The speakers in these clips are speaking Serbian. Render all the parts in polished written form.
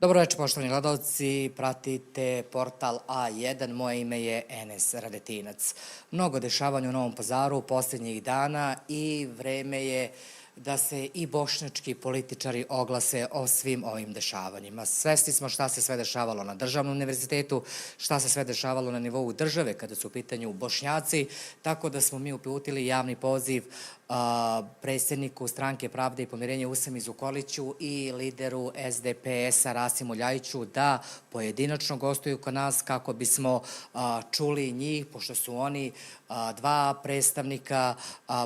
Dobro večer, poštovani gledalci, pratite portal A1, moje ime je Enes Radetinac. Mnogo dešavanja u Novom Pazaru posljednjih dana i vreme je da se i bošnjački političari oglase o svim ovim dešavanjima. Svesni smo šta se sve dešavalo na državnom univerzitetu, šta se sve dešavalo na nivou države kada su u pitanju Bošnjaci, tako da smo mi uputili javni poziv predsjedniku Stranke Pravde i pomirenja Usami Zukorliću i lideru SDP-a Rasimu Ljajiću da pojedinačno gostuju kod nas kako bismo čuli njih, pošto su oni dva predstavnika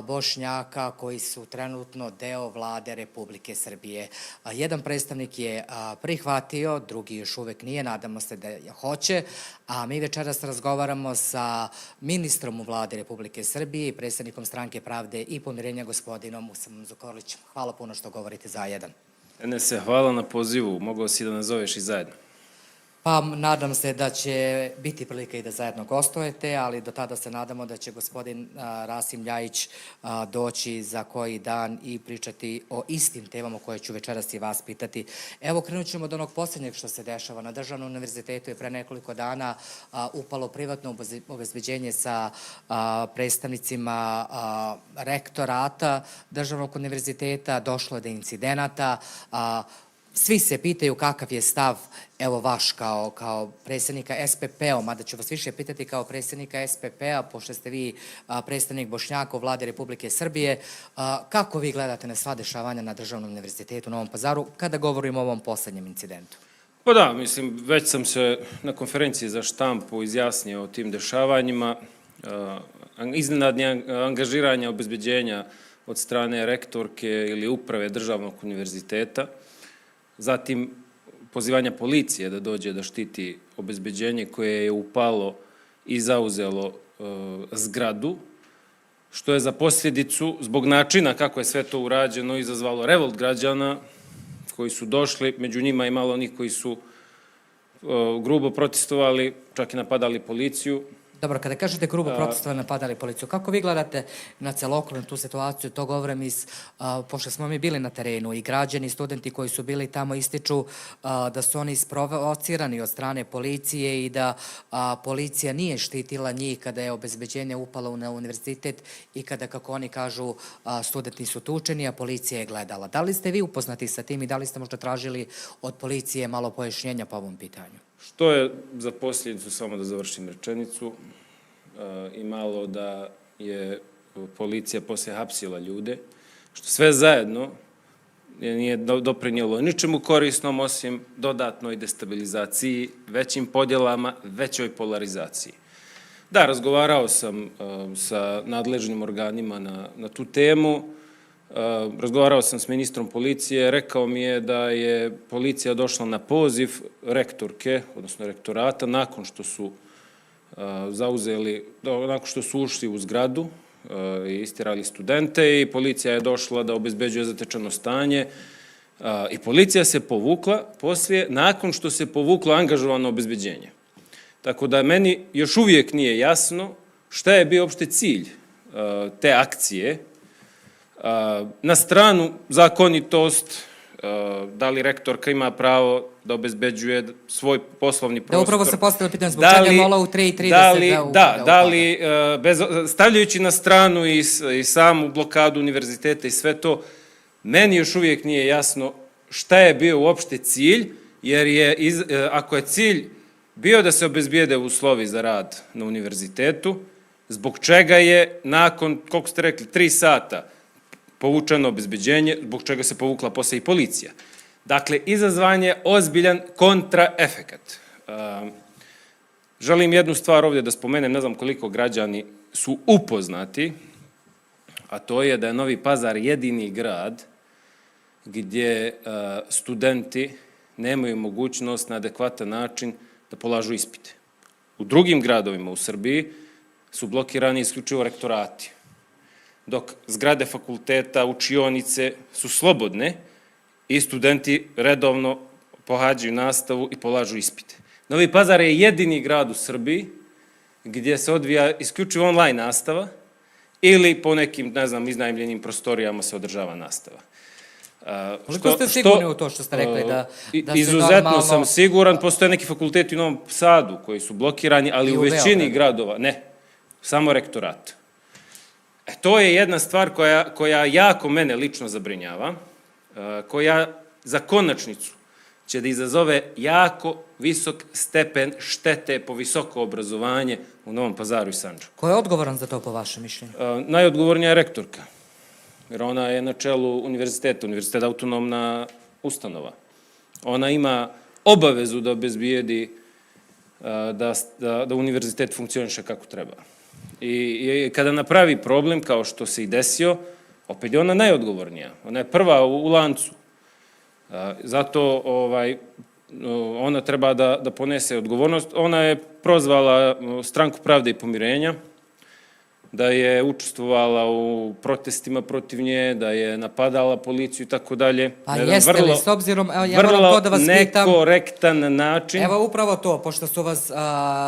Bošnjaka koji su trenutno deo vlade Republike Srbije. Jedan predstavnik je prihvatio, drugi još uvek nije, nadamo se da hoće, a mi večeras razgovaramo sa ministrom u vlade Republike Srbije i predstavnikom Stranke Pravde i pomirenja gospodinom Usamom Zukorlićem. Hvala puno što govorite za jedan. Enese, hvala na pozivu. Mogao si da nazoveš i zajedno. Pa nadam se da će biti prilika i da zajedno gostujete, ali do tada se nadamo da će gospodin Rasim Ljajić doći za koji dan i pričati o istim temama koje ću večeras i vas pitati. Evo, krenut ćemo od onog posljednjeg što se dešava. Na Državnom univerzitetu je pre nekoliko dana upalo privatno obezbeđenje sa predstavnicima rektorata Državnog univerziteta, došlo je do incidenata. Svi se pitaju kakav je stav, evo vaš kao predsjednika SPP-a, mada ću vas više pitati kao predsjednika SPP-a, pošto ste vi predstavnik Bošnjaka u vladi Republike Srbije. Kako vi gledate na sva dešavanja na Državnom univerzitetu u Novom Pazaru kada govorimo o ovom poslednjem incidentu? Pa da, mislim, već sam se na konferenciji za štampu izjasnio o tim dešavanjima. Iznenadnje angažiranja obezbeđenja od strane rektorke ili uprave Državnog univerziteta. Zatim, pozivanja policije da dođe da štiti obezbeđenje koje je upalo i zauzelo zgradu, što je za posljedicu, zbog načina kako je sve to urađeno, izazvalo revolt građana koji su došli, među njima i malo onih koji su grubo protestovali, čak i napadali policiju. Dobro, kada kažete grubo protestovali, napadali policiju, kako vi gledate na celokupnu tu situaciju? To govorim pošto smo mi bili na terenu i građani, studenti koji su bili tamo ističu da su oni isprovocirani od strane policije i da policija nije štitila njih kada je obezbeđenje upalo na univerzitet i kada, kako oni kažu, studenti su tučeni, a policija je gledala. Da li ste vi upoznati sa tim i da li ste možda tražili od policije malo pojašnjenja po ovom pitanju? Što je za posljedicu, samo da završim rečenicu, imalo da je policija poslije hapsila ljude, što sve zajedno nije doprinjelo ničemu korisnom osim dodatnoj destabilizaciji, većim podjelama, većoj polarizaciji. Da, razgovarao sam sa nadležnim organima na tu temu, razgovarao sam s ministrom policije, rekao mi je da je policija došla na poziv rektorke, odnosno rektorata, nakon što su nakon što su ušli u zgradu i istirali studente i policija je došla da obezbeđuje zatečeno stanje i policija se povukla poslije, nakon što se povuklo angažovano obezbeđenje. Tako da meni još uvijek nije jasno šta je bio uopšte cilj te akcije. Na stranu zakonitost, da li rektorka ima pravo da obezbeđuje svoj poslovni prostor. Da, upravo se postavilo pitanje zbog čega je mola u 3:30 da li, stavljajući na stranu i samu blokadu univerziteta i sve to, meni još uvijek nije jasno šta je bio uopšte cilj, jer ako je cilj bio da se obezbijede uslovi za rad na univerzitetu, zbog čega je nakon, koliko ste rekli, 3 sata povučeno obezbeđenje, zbog čega se povukla posle i policija. Dakle, izazvan je ozbiljan kontraefekat. Želim jednu stvar ovdje da spomenem, ne znam koliko građani su upoznati, a to je da je Novi Pazar jedini grad gdje studenti nemaju mogućnost na adekvatan način da polažu ispite. U drugim gradovima u Srbiji su blokirani isključivo rektorati, dok zgrade fakulteta, učionice su slobodne i studenti redovno pohađaju nastavu i polažu ispite. Novi Pazar je jedini grad u Srbiji gdje se odvija isključivo online nastava ili po nekim, ne znam, iznajmljenim prostorijama se održava nastava. Koliko ste sigurni u to što ste rekli? Izuzetno sam siguran, postoje neki fakulteti u Novom Sadu koji su blokirani, ali u većini gradova, ne, samo rektorat. To je jedna stvar koja jako mene lično zabrinjava, koja za konačnicu će da izazove jako visok stepen štete po visoko obrazovanje u Novom Pazaru i Sandžaku. Ko je odgovoran za to po vašem mišljenju? Najodgovornija je rektorka, jer ona je na čelu univerziteta, univerzitet je autonomna ustanova. Ona ima obavezu da obezbijedi da univerzitet funkcioniše kako treba. I kada napravi problem, kao što se i desio, opet je ona najodgovornija. Ona je prva u lancu. Zato ona treba da ponese odgovornost. Ona je prozvala Stranku pravde i pomirenja, da je učestvovala u protestima protiv nje, da je napadala policiju i tako dalje. Pa jeste li, s obzirom, ja moram to da vas pitam... Vrlo nekorektan način. Evo upravo to, pošto su vas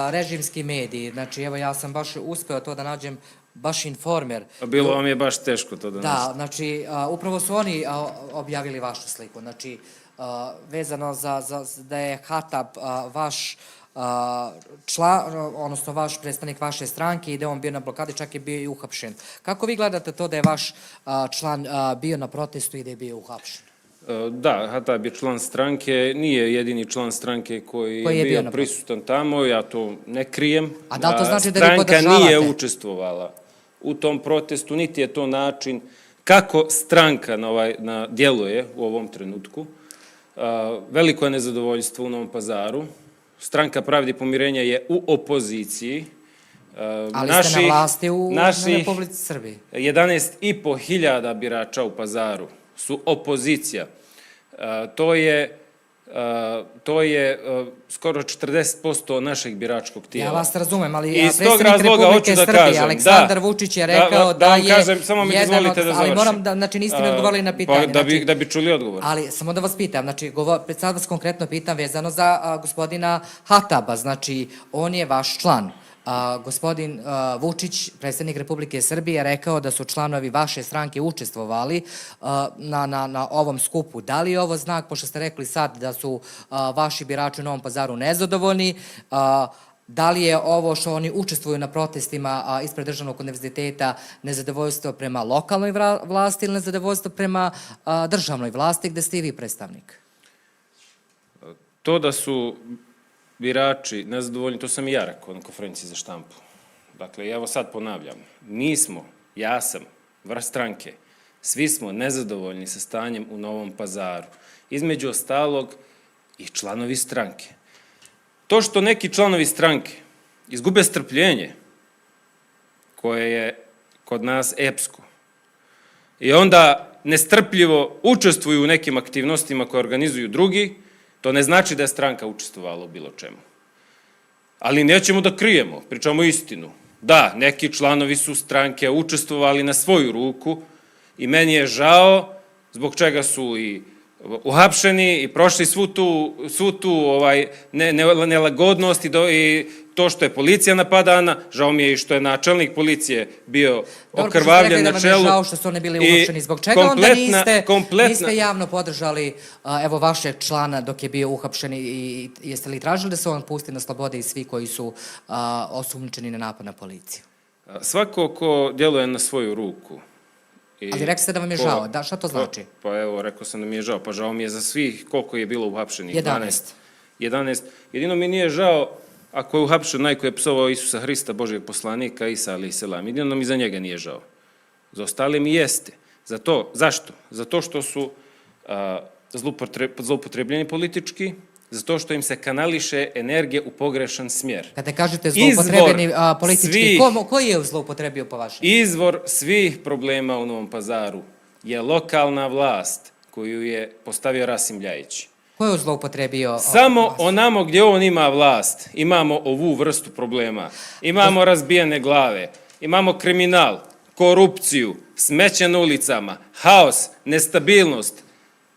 režimski mediji, znači evo ja sam baš uspeo to da nađem, baš Informer. Bilo vam je baš teško to da nađete. Da, znači upravo su oni objavili vašu sliku, znači vezano da je Hatab vaš odnosno vaš predstavnik vaše stranke i da je on bio na blokadi, čak je bio i uhapšen. Kako vi gledate to da je vaš član bio na protestu i da je bio uhapšen? Da, Hatab je član stranke, nije jedini član stranke koji je bio prisutan tamo, ja to ne krijem. A da li to znači da vi podržavate? Stranka nije učestvovala u tom protestu, niti je to način kako stranka djeluje u ovom trenutku. Veliko je nezadovoljstvo u Novom Pazaru. Stranka pravde i pomirenja je u opoziciji. Ali ste na vlasti u Republici Srbiji. 11.500 birača u Pazaru su opozicija. To je skoro 40% našeg biračkog tijela. Ja vas razumem, ali predsjednik Republike Srbije, Aleksandar Vučić je rekao da je jedan od... Ali moram da, znači niste mi odgovorili na pitanje. Da bi čuli odgovor. Ali samo da vas pitam, znači sad vas konkretno pitam vezano za gospodina Hataba, znači on je vaš član. Gospodin Vučić, predsjednik Republike Srbije, rekao da su članovi vaše stranke učestvovali na ovom skupu. Da li je ovo znak, pošto ste rekli sad da su vaši birači u Novom Pazaru nezadovoljni, da li je ovo što oni učestvuju na protestima ispred Državnog univerziteta nezadovoljstvo prema lokalnoj vlasti ili nezadovoljstvo prema državnoj vlasti gde ste i vi predstavnik? To da su birači nezadovoljni, to sam i ja rekao na konferenciji za štampu. Dakle, evo sad ponavljam, mi smo, ja sam, vrh stranke, svi smo nezadovoljni sa stanjem u Novom Pazaru. Između ostalog i članovi stranke. To što neki članovi stranke izgube strpljenje, koje je kod nas epsko, i onda nestrpljivo učestvuju u nekim aktivnostima koje organizuju drugi, to ne znači da je stranka učestvovala u bilo čemu. Ali nećemo da krijemo, pričamo istinu. Da, neki članovi su stranke učestvovali na svoju ruku i meni je žao zbog čega su i uhapšeni i prošli svu tu nelagodnost i to što je policija napadana, žao mi je i što je načelnik policije bio okrvavljen na čelu. Žao što su oni bili uhapšeni. Zbog čega onda niste javno podržali evo vašeg člana dok je bio uhapšen i jeste li tražili da se on pusti na slobode i svi koji su osumnjičeni na napad na policiju? Svako ko djeluje na svoju ruku. Ali rekli ste da vam je žao, da, šta to znači? Pa evo, rekao sam da mi je žao, pa žao mi je za svih koliko je bilo uhapšenih. 11. Jedino mi nije žao ako je uhapšen onaj koji je psovao Isusa Hrista, Božijeg poslanika, Isa alejhi selam. Jedino mi za njega nije žao. Za ostale mi jeste. Zašto? Zato što su zloupotrebljeni politički, zato što im se kanališe energija u pogrešan smjer. Kada kažete zloupotrebljeni politički, koji je zloupotrebio po vašem? Izvor svih problema u Novom Pazaru je lokalna vlast koju je postavio Rasim Ljajić. Ko je zloupotrebio? Samo onamo gdje on ima vlast imamo ovu vrstu problema. Imamo razbijene glave, imamo kriminal, korupciju, smeće na ulicama, haos, nestabilnost,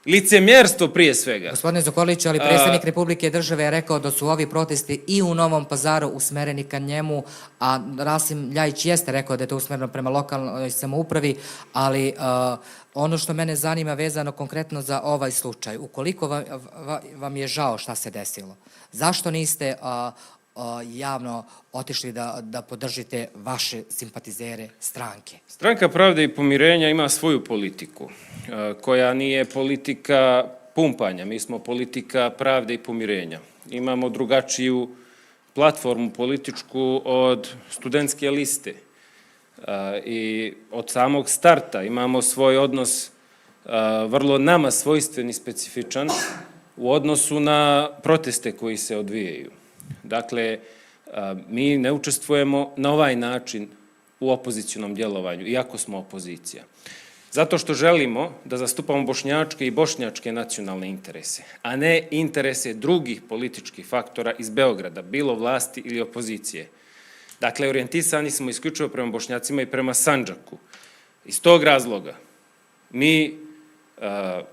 licemjerstvo prije svega. Gospodine Zukorliću, ali predsjednik Republike države je rekao da su ovi protesti i u Novom Pazaru usmereni ka njemu, a Rasim Ljajić jeste rekao da je to usmereno prema lokalnoj samoupravi, ali ono što mene zanima vezano konkretno za ovaj slučaj, ukoliko vam je žao šta se desilo, zašto niste javno otišli da podržite vaše simpatizere stranke? Stranka Pravde i pomirenja ima svoju politiku, koja nije politika pumpanja. Mi smo politika pravde i pomirenja. Imamo drugačiju platformu političku od studentske liste. I od samog starta imamo svoj odnos vrlo nama svojstven i specifičan u odnosu na proteste koji se odvijaju. Dakle, mi ne učestvujemo na ovaj način u opozicionom djelovanju, iako smo opozicija. Zato što želimo da zastupamo bošnjačke i bošnjačke nacionalne interese, a ne interese drugih političkih faktora iz Beograda, bilo vlasti ili opozicije. Dakle, orijentisani smo isključivo prema Bošnjacima i prema Sandžaku. Iz tog razloga mi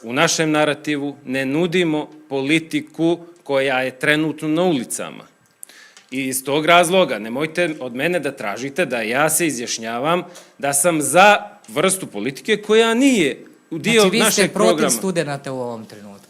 u našem narativu ne nudimo politiku koja je trenutno na ulicama. I iz tog razloga nemojte od mene da tražite da ja se izjašnjavam da sam za vrstu politike koja nije dio našeg programa. Znači, vi ste protiv studenta u ovom trenutku?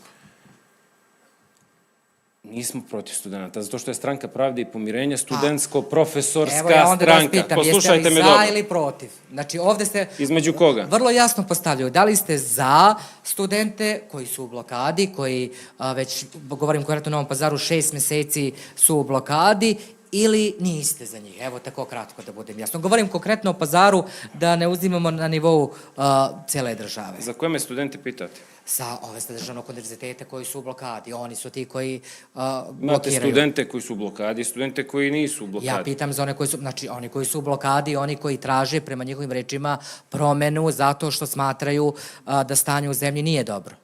Nismo protiv studenta, zato što je Stranka Pravde i pomirenja studentsko-profesorska stranka. Evo ja onda da vas pitam, jeste li za dobro. ili protiv? Znači, ovde ste... Između koga? Vrlo jasno postavljaju. Da li ste za studente koji su u blokadi, koji već, govorim konkretno o Novom Pazaru, 6 meseci su u blokadi, ili niste za njih? Evo, tako kratko da budem jasno. Govorim konkretno o Pazaru, da ne uzimamo na nivou cele države. Za koje me studente pitate? Sa ove državnog univerziteta koji su u blokadi. Oni su ti koji blokiraju. Imate studente koji su u blokadi, studente koji nisu u blokadi. Ja pitam za one koji su, znači oni koji su u blokadi, oni koji traže prema njihovim rečima promenu zato što smatraju da stanje u zemlji nije dobro.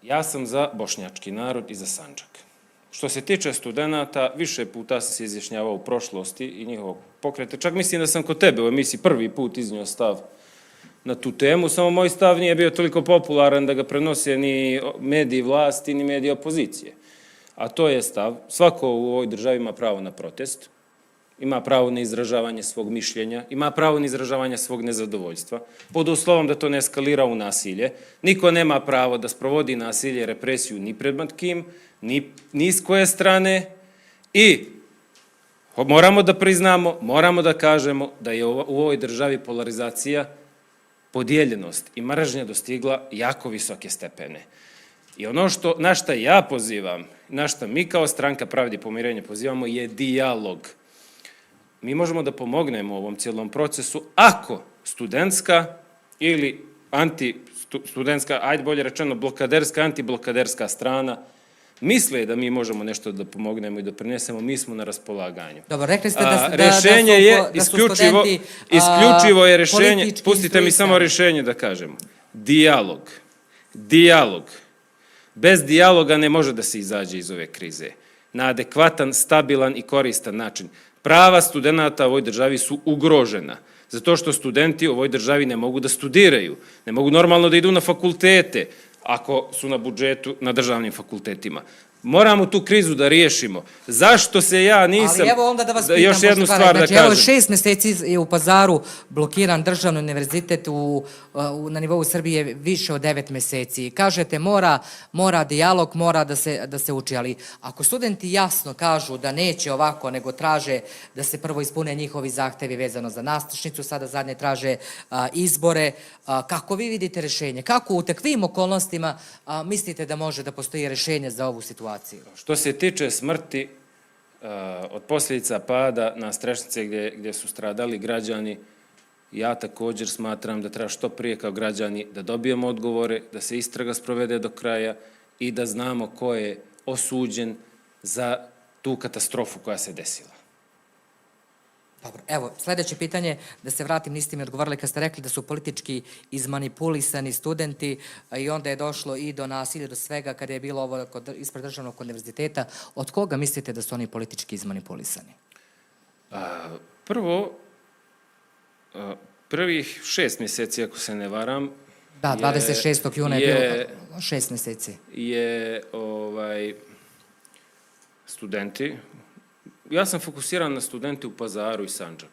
Ja sam za bošnjački narod i za Sandžak. Što se tiče studenta, više puta sam se izjašnjavao u prošlosti i njihovog pokreta. Čak mislim da sam kod tebe u emisiji prvi put iznio stav na tu temu, samo moj stav nije bio toliko popularan da ga prenose ni mediji vlasti, ni mediji opozicije. A to je stav, svako u ovoj državi ima pravo na protest, ima pravo na izražavanje svog mišljenja, ima pravo na izražavanje svog nezadovoljstva, pod uslovom da to ne eskalira u nasilje. Niko nema pravo da sprovodi nasilje i represiju ni pred kim, ni s koje strane i moramo da priznamo, moramo da kažemo da je u ovoj državi polarizacija, podijeljenost i mržnja dostigla jako visoke stepene. I ono na šta ja pozivam, na šta mi kao Stranka Pravde i pomirenja pozivamo je dijalog. Mi možemo da pomognemo ovom cijelom procesu ako studentska ili antistudentska, ajde bolje rečeno blokaderska, antiblokaderska strana misle da mi možemo nešto da pomognemo i da prinesemo, mi smo na raspolaganju. Dobro, rekli ste da su studenti isključivo je rešenje, pustite mi samo rešenje da kažemo. Dijalog. Bez dijaloga ne može da se izađe iz ove krize. Na adekvatan, stabilan i koristan način. Prava studenta u ovoj državi su ugrožena. Zato što studenti u ovoj državi ne mogu da studiraju, ne mogu normalno da idu na fakultete, ako su na budžetu na državnim fakultetima. Moramo tu krizu da riješimo. Zašto se ja nisam... Ali evo onda da vas pitam, još jednu poštovani, stvar da znači, evo kažem. 6 meseci je u Pazaru blokiran državni univerzitet na nivou Srbije više od 9 meseci. Kažete mora dijalog, mora da se uči, ali ako studenti jasno kažu da neće ovako, nego traže da se prvo ispune njihovi zahtevi vezano za nastavnicu, sada zadnje traže izbore, kako vi vidite rešenje? Kako u takvim okolnostima mislite da može da postoji rešenje za ovu situaciju? Što se tiče smrti od posljedica pada na Strešnice gdje su stradali građani, ja također smatram da treba što prije kao građani da dobijemo odgovore, da se istraga sprovede do kraja i da znamo ko je osuđen za tu katastrofu koja se desila. Dobro, evo, sljedeće pitanje, da se vratim, niste mi odgovorili kad ste rekli da su politički izmanipulisani studenti i onda je došlo i do nasilja, do svega kada je bilo ovo ispred državnog univerziteta. Od koga mislite da su oni politički izmanipulisani? Prvo, prvih 6 mjeseci, ako se ne varam... Da, 26. juna je bilo 6 mjeseci. Studenti... Ja sam fokusiran na studente u Pazaru i Sandžaku.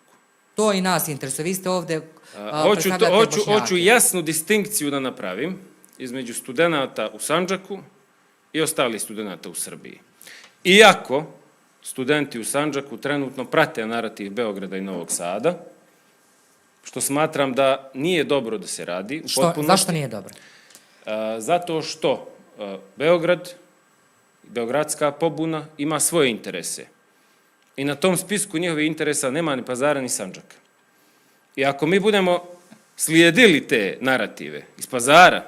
To i nas interesuje. Vi ste ovde predstavljate Bošnjake. Hoću jasnu distinkciju da napravim između studenta u Sandžaku i ostalih studenta u Srbiji. Iako studenti u Sandžaku trenutno prate narativ Beograda i Novog Sada, što smatram da nije dobro da se radi. Zašto nije dobro? Zato što Beograd, beogradska pobuna ima svoje interese. I na tom spisku njihovih interesa nema ni Pazara ni Sandžaka. I ako mi budemo slijedili te narative iz Pazara,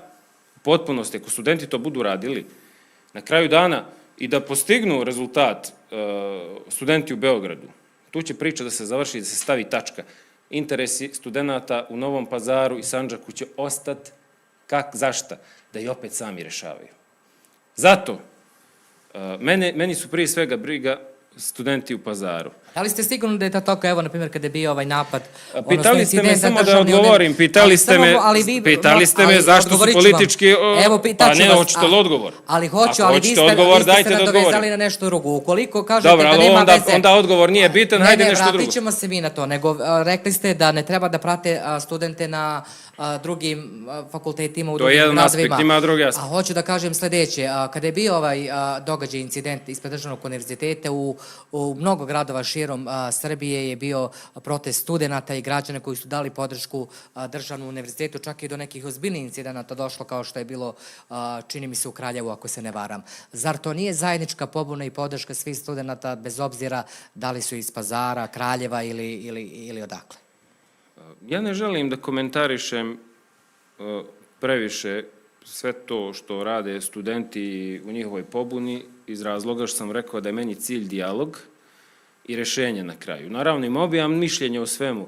u potpunosti, ako studenti to budu radili, na kraju dana i da postignu rezultat studenti u Beogradu, tu će priča da se završi, da se stavi tačka. Interesi studenta u Novom Pazaru i Sandžaku će ostati zašta? Da i opet sami rešavaju. Zato, meni su prije svega briga studenti u Pazaru. Da li ste sigurni da je to tako, evo, na primjer, kada je bio ovaj napad? Pitali ste me, samo da odgovorim, pitali ste me zašto su politički... Pa ne, hoćete li odgovor? Ali hoću, ali vi ste se nadovezali na nešto drugo. Ukoliko kažete da nema veze... Onda odgovor nije bitan, hajde nešto drugo. Ne, vratit ćemo se mi na to, nego rekli ste da ne treba da prate studente na drugim fakultetima u drugim gradovima. To je jedan aspekt, ima drugi aspekt. A hoću da kažem sljedeće, kada je bio ovaj događaj, incident ispred državnog univerziteta, u mnogo gradova širom Srbije je bio protest studenta i građana koji su dali podršku državnom univerzitetu, čak i do nekih ozbiljnih incidenata došlo, kao što je bilo, čini mi se, u Kraljevu, ako se ne varam. Zar to nije zajednička pobuna i podrška svih studenta, bez obzira da li su iz Pazara, Kraljeva ili odakle? Ja ne želim da komentarišem previše sve to što rade studenti u njihovoj pobuni iz razloga što sam rekao da je meni cilj dijalog i rešenje na kraju. Naravno, imam mišljenje o svemu.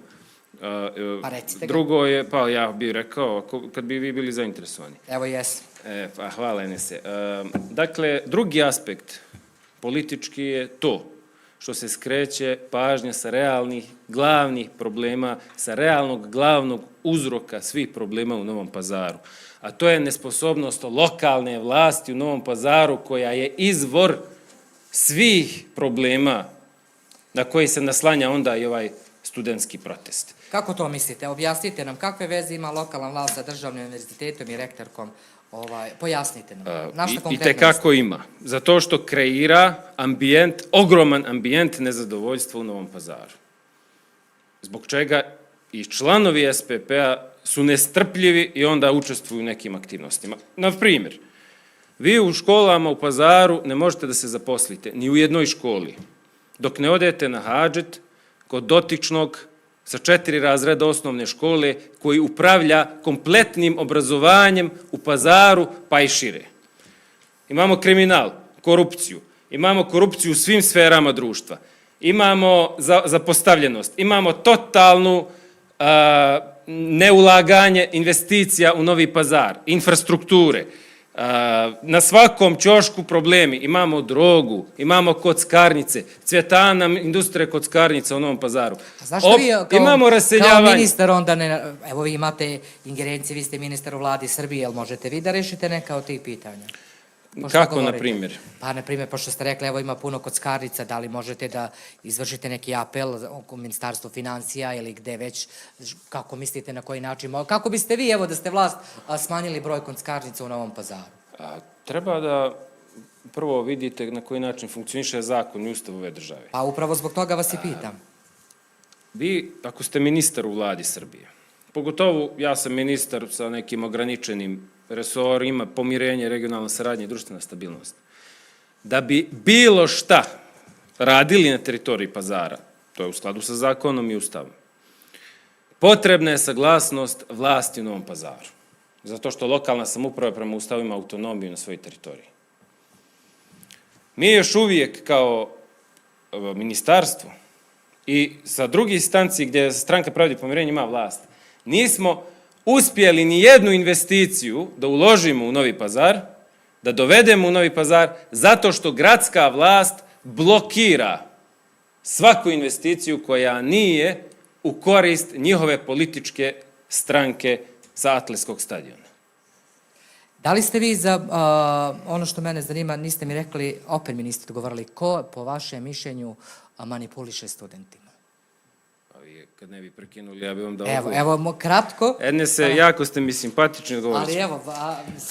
Pa recite ga. Drugo je, pa ja bih rekao, kad bi vi bili zainteresovani. Evo jesam. Pa hvala, Enese. Dakle, drugi aspekt politički je to što se skreće pažnja sa realnih, glavnih problema, sa realnog, glavnog uzroka svih problema u Novom Pazaru. A to je nesposobnost lokalne vlasti u Novom Pazaru, koja je izvor svih problema na koji se naslanja onda i ovaj studentski protest. Kako to mislite? Objasnite nam kakve veze ima lokalna vlast sa državnim univerzitetom i rektorkom. Pojasnite nam. I tekako ima. Zato što kreira ambijent, ogroman ambijent nezadovoljstva u Novom Pazaru. Zbog čega i članovi SPP-a su nestrpljivi i onda učestvuju u nekim aktivnostima. Na primjer, vi u školama u Pazaru ne možete da se zaposlite, ni u jednoj školi, dok ne odete na hadžet kod dotičnog sa 4 razreda osnovne škole koji upravlja kompletnim obrazovanjem u Pazaru pa i šire. Imamo kriminal, korupciju, imamo korupciju u svim sferama društva, imamo zapostavljenost, imamo totalnu neulaganje investicija u Novi Pazar, infrastrukture, Na svakom ćošku problemi. Imamo drogu, imamo kockarnice, cvjetana industrija kockarnica u Novom Pazaru. Zašto vi Imamo kao raseljavanje. ministar onda ne... Evo vi imate ingerencije, vi ste ministar u vladi Srbije, jel možete vi da rešite neka od tih pitanja? Kako, na primjer? Pa, na primjer, pošto ste rekli, evo ima puno kockarnica, da li možete da izvršite neki apel u Ministarstvu financija ili gde već, kako mislite, na koji način, kako biste vi, evo da ste vlast, smanjili broj kockarnica u Novom Pazaru? Treba da prvo vidite na koji način funkcioniše zakon i ustav ove države. Pa upravo zbog toga vas i pitam. Vi, ako ste ministar u vladi Srbije, pogotovo ja sam ministar sa nekim ograničenim resorima, pomirenje, regionalna saradnja i društvena stabilnost, da bi bilo šta radili na teritoriji Pazara, to je u skladu sa zakonom i ustavom, potrebna je saglasnost vlasti u Novom Pazaru, zato što lokalna samouprava prema ustavu ima autonomiju na svojoj teritoriji. Mi još uvijek kao ministarstvo i sa drugih instanci gdje Stranka pravde i pomirenja ima vlast, nismo uspjeli ni jednu investiciju da uložimo u Novi Pazar, da dovedemo u Novi Pazar, zato što gradska vlast blokira svaku investiciju koja nije u korist njihove političke stranke sa atletskog stadiona. Da li ste vi za, ono što mene zanima, niste mi rekli, opet mi niste dogovorili, ko po vašem mišljenju manipuliše studentima? Kad ne bi prekinuli, ja bih vam dao... Evo, kratko. Ernese, jako ste mi simpatični, odgovorit ću. Ali evo,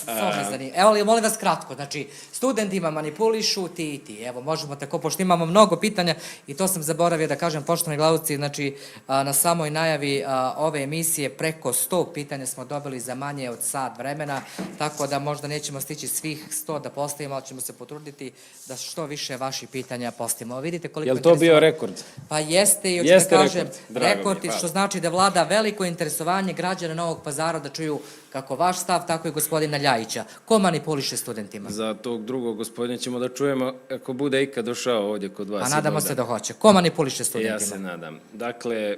to me zanima. Evo, molim vas kratko, znači, studentima manipulišu ti i ti. Evo, možemo tako, pošto imamo mnogo pitanja i to sam zaboravio da kažem, poštovani gledalci, znači, na samoj najavi ove emisije preko 100 pitanja smo dobili za manje od sat vremena, tako da možda nećemo stići svih 100 da postavimo, ali ćemo se potruditi da što više vaših pitanja postavimo. Vidite koliko... Je li to bio rekord? Pa jeste, i hoću da kažem, rekord, što znači da vlada veliko interesovanje građana Novog Pazara da čuju kako vaš stav, tako i gospodina Ljajića. Ko manipuliše studentima? Za tog drugog gospodina ćemo da čujemo ako bude ikad došao ovdje kod vas. A nadamo se da hoće. Ko manipuliše studentima? Ja se nadam. Dakle,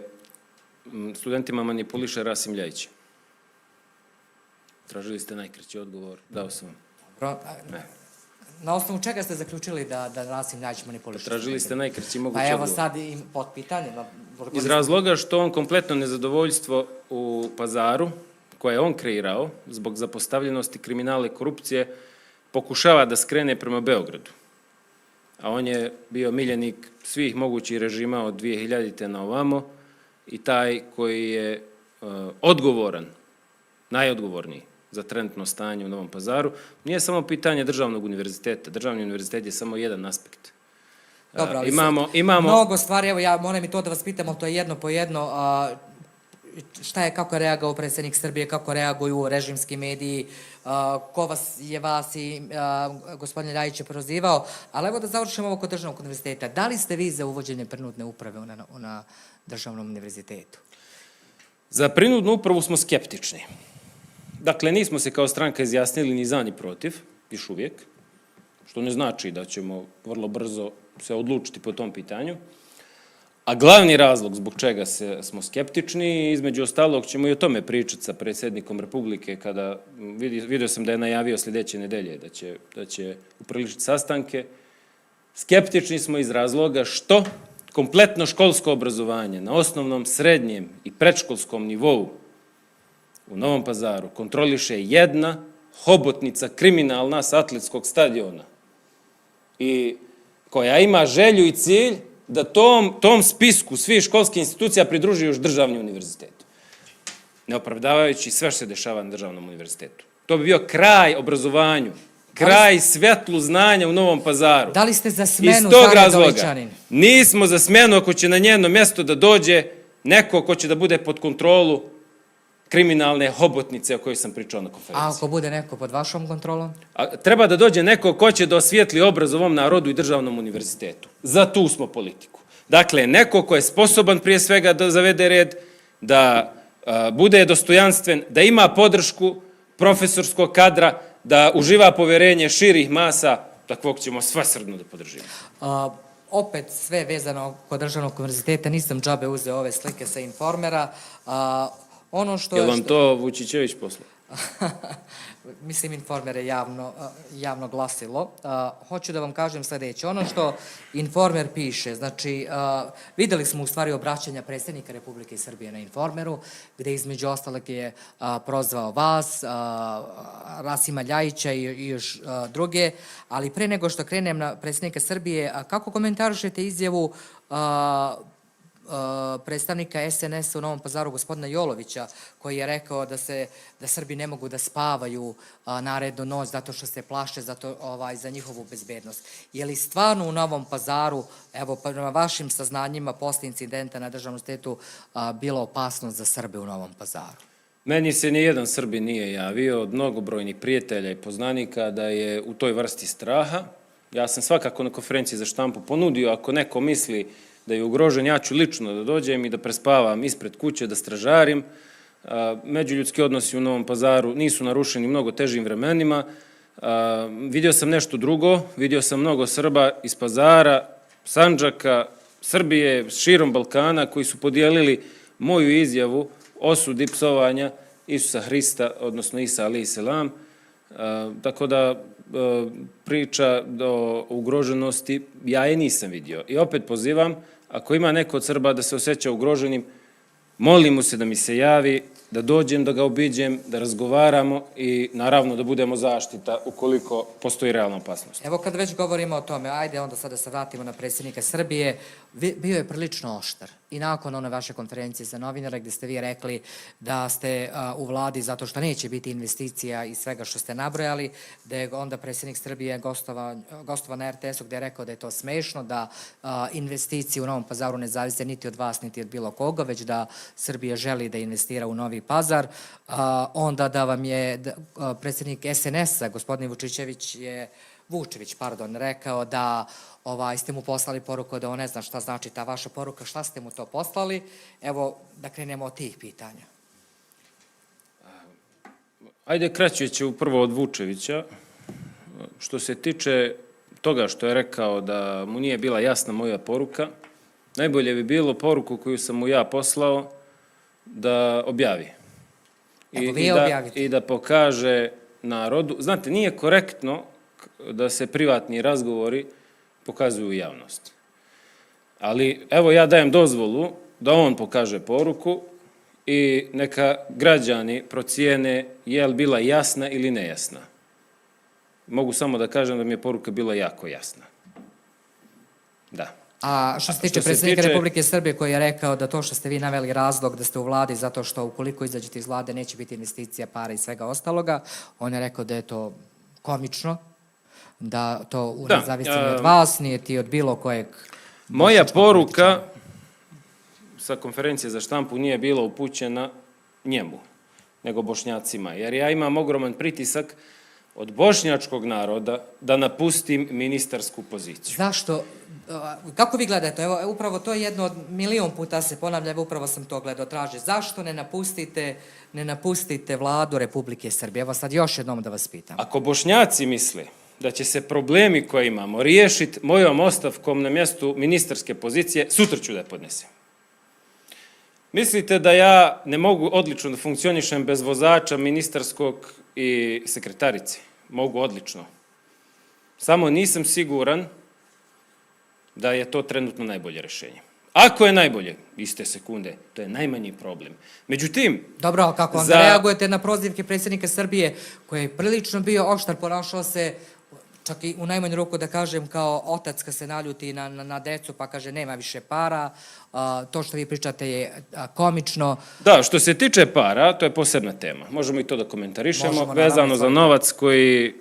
studentima manipuliše Rasim Ljajić. Tražili ste najkraći odgovor, dao sam vam. Dobro. Na osnovu čega ste zaključili da Rasim Ljajić manipuliše? Tražili ste najkraći mogući odgovor. Pa evo sad i pod pitanje. Iz razloga što on kompletno nezadovoljstvo u Pazaru, koje je on kreirao, zbog zapostavljenosti kriminala i korupcije, pokušava da skrene prema Beogradu. A on je bio miljenik svih mogućih režima od 2000. na ovamo i taj koji je odgovoran, najodgovorniji za trenutno stanje u Novom Pazaru. Nije samo pitanje državnog univerziteta. Državni univerzitet je samo jedan aspekt. Dobro, ali imamo mnogo stvari, evo ja moram i to da vas pitam, ali to je jedno po jedno, kako je reagovao predsjednik Srbije, kako reaguju režimski mediji, ko je vas i gospodin Ljajić je prozivao, ali evo da završimo ovo kod državnog univerziteta. Da li ste vi za uvođenje prinudne uprave na državnom univerzitetu? Za prinudnu upravu smo skeptični. Dakle, nismo se kao stranka izjasnili ni za ni protiv, još uvijek, što ne znači da ćemo vrlo brzo se odlučiti po tom pitanju. A glavni razlog zbog čega smo skeptični, između ostalog ćemo i o tome pričati sa predsjednikom Republike, kada vidio sam da je najavio sljedeće nedelje da će upriličiti sastanke. Skeptični smo iz razloga što kompletno školsko obrazovanje na osnovnom, srednjem i predškolskom nivou u Novom Pazaru kontroliše jedna hobotnica kriminalna sa atletskog stadiona i koja ima želju i cilj da tom spisku svih školskih institucija pridruži još državni univerzitet. Ne opravdavajući sve što se dešava na državnom univerzitetu. To bi bio kraj obrazovanju, kraj svjetlu znanja u Novom Pazaru. Da li ste za smenu Iz tog Sanje razloga Doličanin? nismo za smenu ako će na njeno mjesto da dođe neko ko će da bude pod kontrolu kriminalne hobotnice o kojoj sam pričao na konferenciji. A ako bude neko pod vašom kontrolom? Treba da dođe neko ko će da osvijetli obraz ovom narodu i državnom univerzitetu. Za tu smo politiku. Dakle, neko ko je sposoban prije svega da zavede red, da bude dostojanstven, da ima podršku profesorskog kadra, da uživa poverenje širih masa, takvog ćemo svesrdno da podržimo. Opet sve vezano kod državnog univerziteta, nisam džabe uzeo ove slike sa Informera. Je li vam to Vučićević poslao? Mislim, Informer je javno glasilo. Hoću da vam kažem sledeće. Ono što Informer piše, znači, videli smo u stvari obraćanja predsjednika Republike Srbije na Informeru, gde između ostalog je prozvao vas, Rasima Ljajića i još druge, ali pre nego što krenem na predsjednika Srbije, kako komentarišete izjavu predstavnika SNS-a u Novom Pazaru, gospodina Jolovića, koji je rekao da Srbi ne mogu da spavaju narednu noć zato što se plaše za njihovu bezbednost. Je li stvarno u Novom Pazaru, evo prema vašim saznanjima posle incidenta na državnom stetu, bila opasnost za Srbe u Novom Pazaru? Meni se nijedan Srbin nije javio od mnogobrojnih prijatelja i poznanika da je u toj vrsti straha. Ja sam svakako na konferenciji za štampu ponudio, ako neko misli da je ugrožen, ja ću lično da dođem i da prespavam ispred kuće, da stražarim. Međuljudski odnosi u Novom Pazaru nisu narušeni mnogo težim vremenima. Vidio sam nešto drugo, vidio sam mnogo Srba iz Pazara, Sandžaka, Srbije, širom Balkana, koji su podijelili moju izjavu osudi psovanja Isusa Hrista, odnosno Isa alejhi selam. Tako da priča o ugroženosti, ja je nisam vidio. I opet pozivam, ako ima neko od Srba da se osjeća ugroženim, molim mu se da mi se javi, da dođem, da ga obiđem, da razgovaramo i naravno da budemo zaštita ukoliko postoji realna opasnost. Evo kad već govorimo o tome, ajde onda sada se vratimo na predsjednika Srbije. Bio je prilično oštar i nakon one vaše konferencije za novinare gde ste vi rekli da ste u vladi zato što neće biti investicija i svega što ste nabrojali, da je onda predsjednik Srbije gostovao na RTS-u gde je rekao da je to smešno, da investicije u Novom Pazaru ne zavise niti od vas niti od bilo koga, već da Srbija želi da investira u Novi Pazar. Onda da vam je predsjednik SNS-a, gospodin Vučević, rekao da ste mu poslali poruku da on ne zna šta znači ta vaša poruka, šta ste mu to poslali. Evo, da krenemo od tih pitanja. Ajde, kraće ću prvo od Vučevića. Što se tiče toga što je rekao da mu nije bila jasna moja poruka, najbolje bi bilo poruku koju sam mu ja poslao da objavi. I da pokaže narodu. Znate, nije korektno da se privatni razgovori pokazuju u javnosti. Ali evo ja dajem dozvolu da on pokaže poruku i neka građani procijene je li bila jasna ili nejasna. Mogu samo da kažem da mi je poruka bila jako jasna. Da. A što se tiče predsjednika Republike Srbije koji je rekao da to što ste vi naveli razlog da ste u vladi zato što ukoliko izađete iz vlade neće biti investicija, para i svega ostaloga, on je rekao da je to komično, da to ne zavisi od vas, nije ti od bilo kojeg... Moja poruka sa konferencije za štampu nije bila upućena njemu, nego Bošnjacima, jer ja imam ogroman pritisak od bošnjačkog naroda da napustim ministarsku poziciju. Zašto? Kako vi gledate? Evo, upravo to je jedno od milion puta se ponavlja, upravo sam to gledao, traže. Zašto ne napustite vladu Republike Srbije? Evo sad još jednom da vas pitam. Ako Bošnjaci misle da će se problemi koje imamo riješiti mojom ostavkom na mjestu ministarske pozicije, sutra ću da je podnesem. Mislite da ja ne mogu odlično da funkcionišem bez vozača ministarskog i sekretarice? Mogu odlično. Samo nisam siguran da je to trenutno najbolje rješenje. Ako je najbolje, iste sekunde, to je najmanji problem. Međutim... Dobro, ali kako onda reagujete na prozivke predsjednika Srbije, koji je prilično bio oštar, ponašao se čak i u najmanju ruku da kažem kao otac kad se naljuti na decu pa kaže nema više para, to što vi pričate je komično. Da, što se tiče para, to je posebna tema. Možemo i to da komentarišemo, vezano za novac koji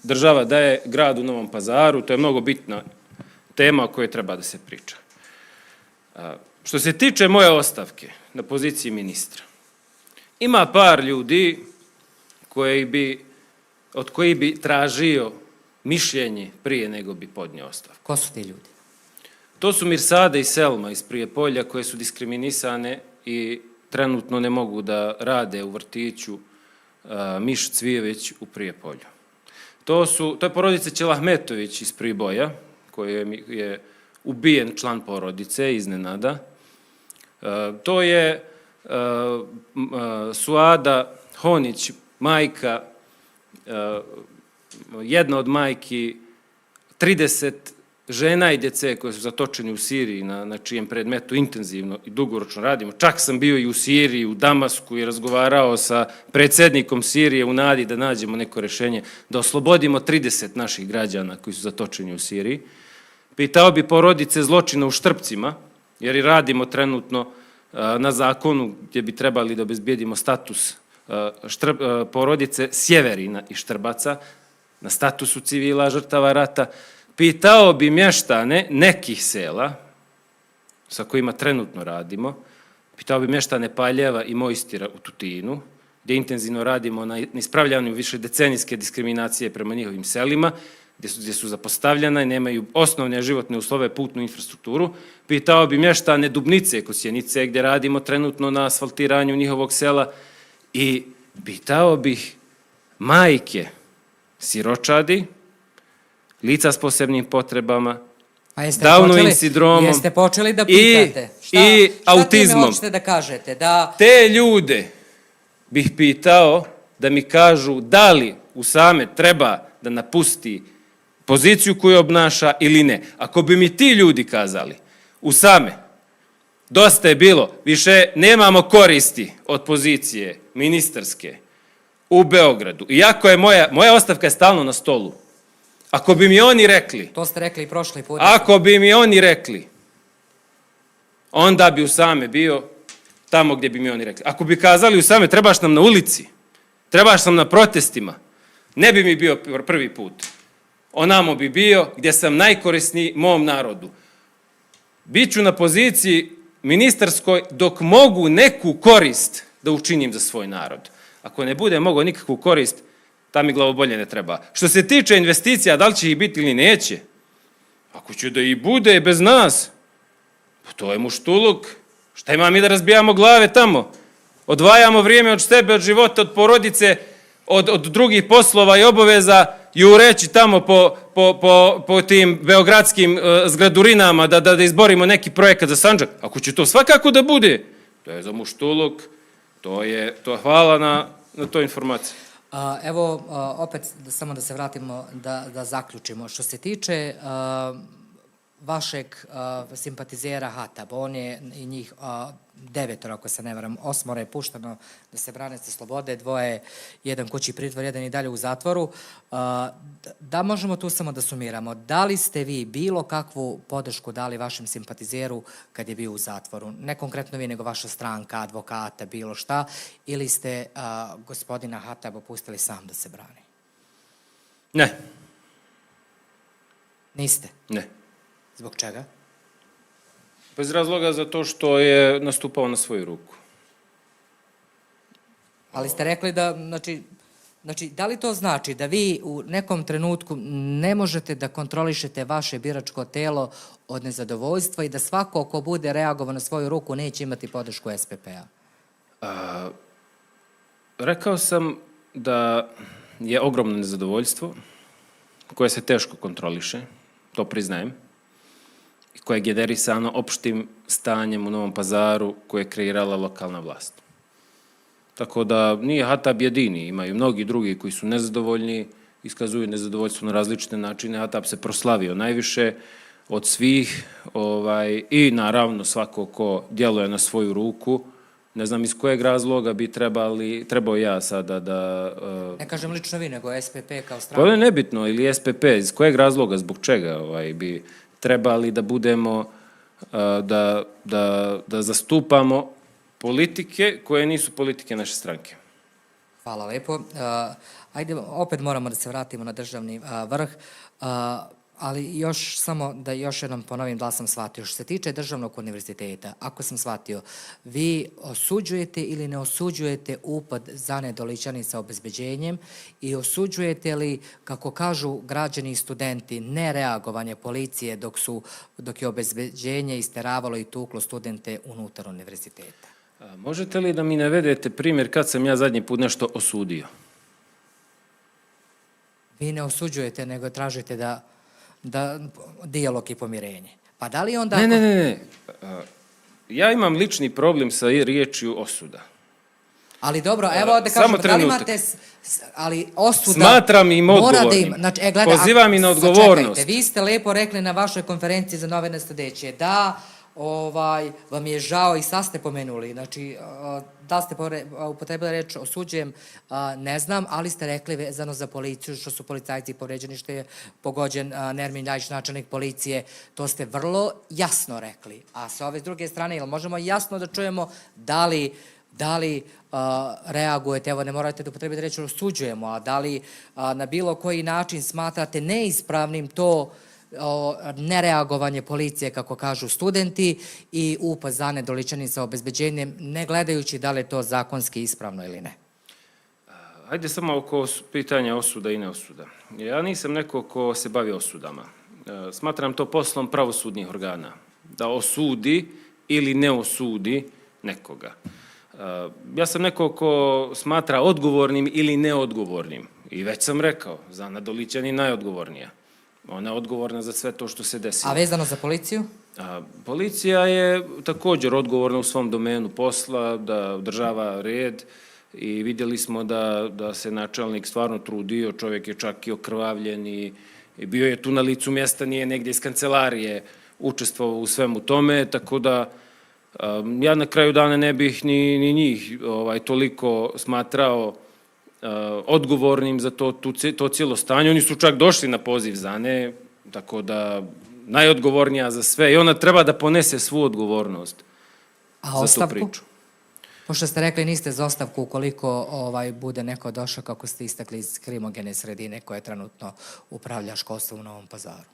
država daje gradu Novom Pazaru, to je mnogo bitna tema o kojoj treba da se priča. Što se tiče moje ostavke na poziciji ministra, ima par ljudi od koji bi tražio mišljenje prije nego bi podnio ostavku. Ko su ti ljudi? To su Mirsada i Selma iz Prijepolja koje su diskriminisane i trenutno ne mogu da rade u vrtiću Miš Cvijević u Prijepolju. To je porodica Ćelahmetović iz Priboja, koji je ubijen član porodice iznenada. To je Suada Honić, majka, jedna od majki, 30 žena i djece koje su zatočeni u Siriji, na čijem predmetu intenzivno i dugoročno radimo. Čak sam bio i u Siriji, u Damasku i razgovarao sa predsjednikom Sirije u nadi da nađemo neko rješenje, da oslobodimo 30 naših građana koji su zatočeni u Siriji. Pitao bi porodice zločina u Štrpcima, jer i radimo trenutno na zakonu gdje bi trebali da obezbijedimo status porodice Sjeverina i Štrbaca, na statusu civila žrtava rata. Pitao bi mještane nekih sela sa kojima trenutno radimo, pitao bi mještane Paljeva i Mojstira u Tutinu, gdje intenzivno radimo na ispravljanju višedecenijske diskriminacije prema njihovim selima, gdje su zapostavljena i nemaju osnovne životne uslove, putnu infrastrukturu. Pitao bi mještane Dubnice kod Sjenice, gdje radimo trenutno na asfaltiranju njihovog sela, i pitao bih majke siročadi, lica s posebnim potrebama, Downovim sindromom jeste počeli da pitate? i autizmom. Šta time hoćete da kažete? Te ljude bih pitao da mi kažu da li Usame treba da napusti poziciju koju obnaša ili ne. Ako bi mi ti ljudi kazali, Usame, dosta je bilo, više nemamo koristi od pozicije ministarske u Beogradu, iako je moja ostavka je stalno na stolu. Ako bi mi oni rekli... To ste rekli i prošli put. Ako bi mi oni rekli, onda bi Usame bio tamo gdje bi mi oni rekli. Ako bi kazali, Usame, trebaš nam na ulici, trebaš nam na protestima, ne bi mi bio prvi put. Onamo bi bio gdje sam najkorisniji mom narodu. Biću na poziciji ministarskoj dok mogu neku korist da učinim za svoj narod. Ako ne bude mogao nikakvu korist, ta mi glavobolje ne treba. Što se tiče investicija, da li će ih biti ili neće? Ako će da ih bude bez nas, pa to je muštuluk. Šta ima mi da razbijamo glave tamo? Odvajamo vrijeme od sebe, od života, od porodice, od drugih poslova i obaveza i ureći tamo po tim beogradskim zgradurinama da izborimo neki projekat za Sandžak. Ako će to svakako da bude, to je za muštuluk, to hvala na toj informaciji. Evo, opet, samo da se vratimo, da zaključimo. Što se tiče vašeg simpatizera Hatab, on je i njih 9, ako se ne varam, 8 je pušteno da se brane sa slobode, 2, jedan kući pritvor, jedan i dalje u zatvoru. Da možemo tu samo da sumiramo. Da li ste vi bilo kakvu podršku dali vašem simpatizeru kad je bio u zatvoru? Ne konkretno vi, nego vaša stranka, advokata, bilo šta, ili ste gospodina Hataba pustili sam da se brani? Ne. Niste? Ne. Zbog čega? Bez razloga zato što je nastupao na svoju ruku. Ali ste rekli da, znači, da li to znači da vi u nekom trenutku ne možete da kontrolišete vaše biračko telo od nezadovoljstva i da svako ko bude reagovao na svoju ruku neće imati podršku SPP-a? Rekao sam da je ogromno nezadovoljstvo koje se teško kontroliše, to priznajem, i koje je generisano opštim stanjem u Novom Pazaru koje je kreirala lokalna vlast. Tako da nije Hatab jedini, imaju mnogi drugi koji su nezadovoljni, iskazuju nezadovoljstvo na različite načine. Hatab se proslavio najviše od svih i naravno svako ko djeluje na svoju ruku. Ne znam iz kojeg razloga bi trebao ja sada da... Ne kažem lično vi, nego SPP kao stranka. To je nebitno, ili SPP, iz kojeg razloga, zbog čega bi trebali da budemo, da zastupamo politike koje nisu politike naše stranke. Hvala lepo. Ajde, opet moramo da se vratimo na državni vrh, ali još samo da još jednom ponovim da li sam shvatio. Što se tiče državnog univerziteta, ako sam shvatio, vi osuđujete ili ne osuđujete upad Zane Dolićani sa obezbeđenjem i osuđujete li, kako kažu građani i studenti, nereagovanje policije dok je obezbeđenje isteravalo i tuklo studente unutar univerziteta? Možete li da mi navedete primjer kad sam ja zadnji put nešto osudio? Vi ne osuđujete, nego tražite da dijalog i pomirenje. Pa da li onda... Ne. Ja imam lični problem sa riječju osuda. Ali dobro, evo da Samo kažemo, da li trenutak. imate, ali osuda... Smatram im mora da odgovornim. Znači, gledaj, Pozivam i na odgovornost. Sačekajte, vi ste lepo rekli na vašoj konferenciji za novine sledeće, da vam je žao i sad ste pomenuli, znači, da ste upotrebili reč osuđujem, ne znam, ali ste rekli vezano za policiju, što su policajci povređeni, što je pogođen Nermin Ljajić, načelnik policije, to ste vrlo jasno rekli. A sa ove druge strane, jel možemo jasno da čujemo da li reagujete, evo ne morate da upotrebite reč osuđujemo, a da li na bilo koji način smatrate neispravnim to nereagovanje policije, kako kažu studenti, i upad za nedoličanim sa obezbeđenjem, ne gledajući da li je to zakonski ispravno ili ne? Ajde samo oko pitanja osuda i neosuda. Ja nisam neko ko se bavi osudama. Smatram to poslom pravosudnih organa. Da osudi ili ne osudi nekoga. Ja sam neko ko smatra odgovornim ili neodgovornim. I već sam rekao, za Nadolićani najodgovornija. Ona je odgovorna za sve to što se desilo. A vezano za policiju? Policija je također odgovorna u svom domenu posla, da održava red i vidjeli smo da se načelnik stvarno trudio, čovjek je čak i okrvavljen i bio je tu na licu mjesta, nije negdje iz kancelarije učestvovao u svemu tome, tako da ja na kraju dana ne bih ni njih toliko smatrao odgovornim za to cijelo stanje. Oni su čak došli na poziv Zane, tako da najodgovornija za sve i ona treba da ponese svu odgovornost za tu priču. Pošto ste rekli niste za ostavku ukoliko bude neko došao, kako ste istakli, iz krimogene sredine koja trenutno upravlja školstvom u Novom Pazaru.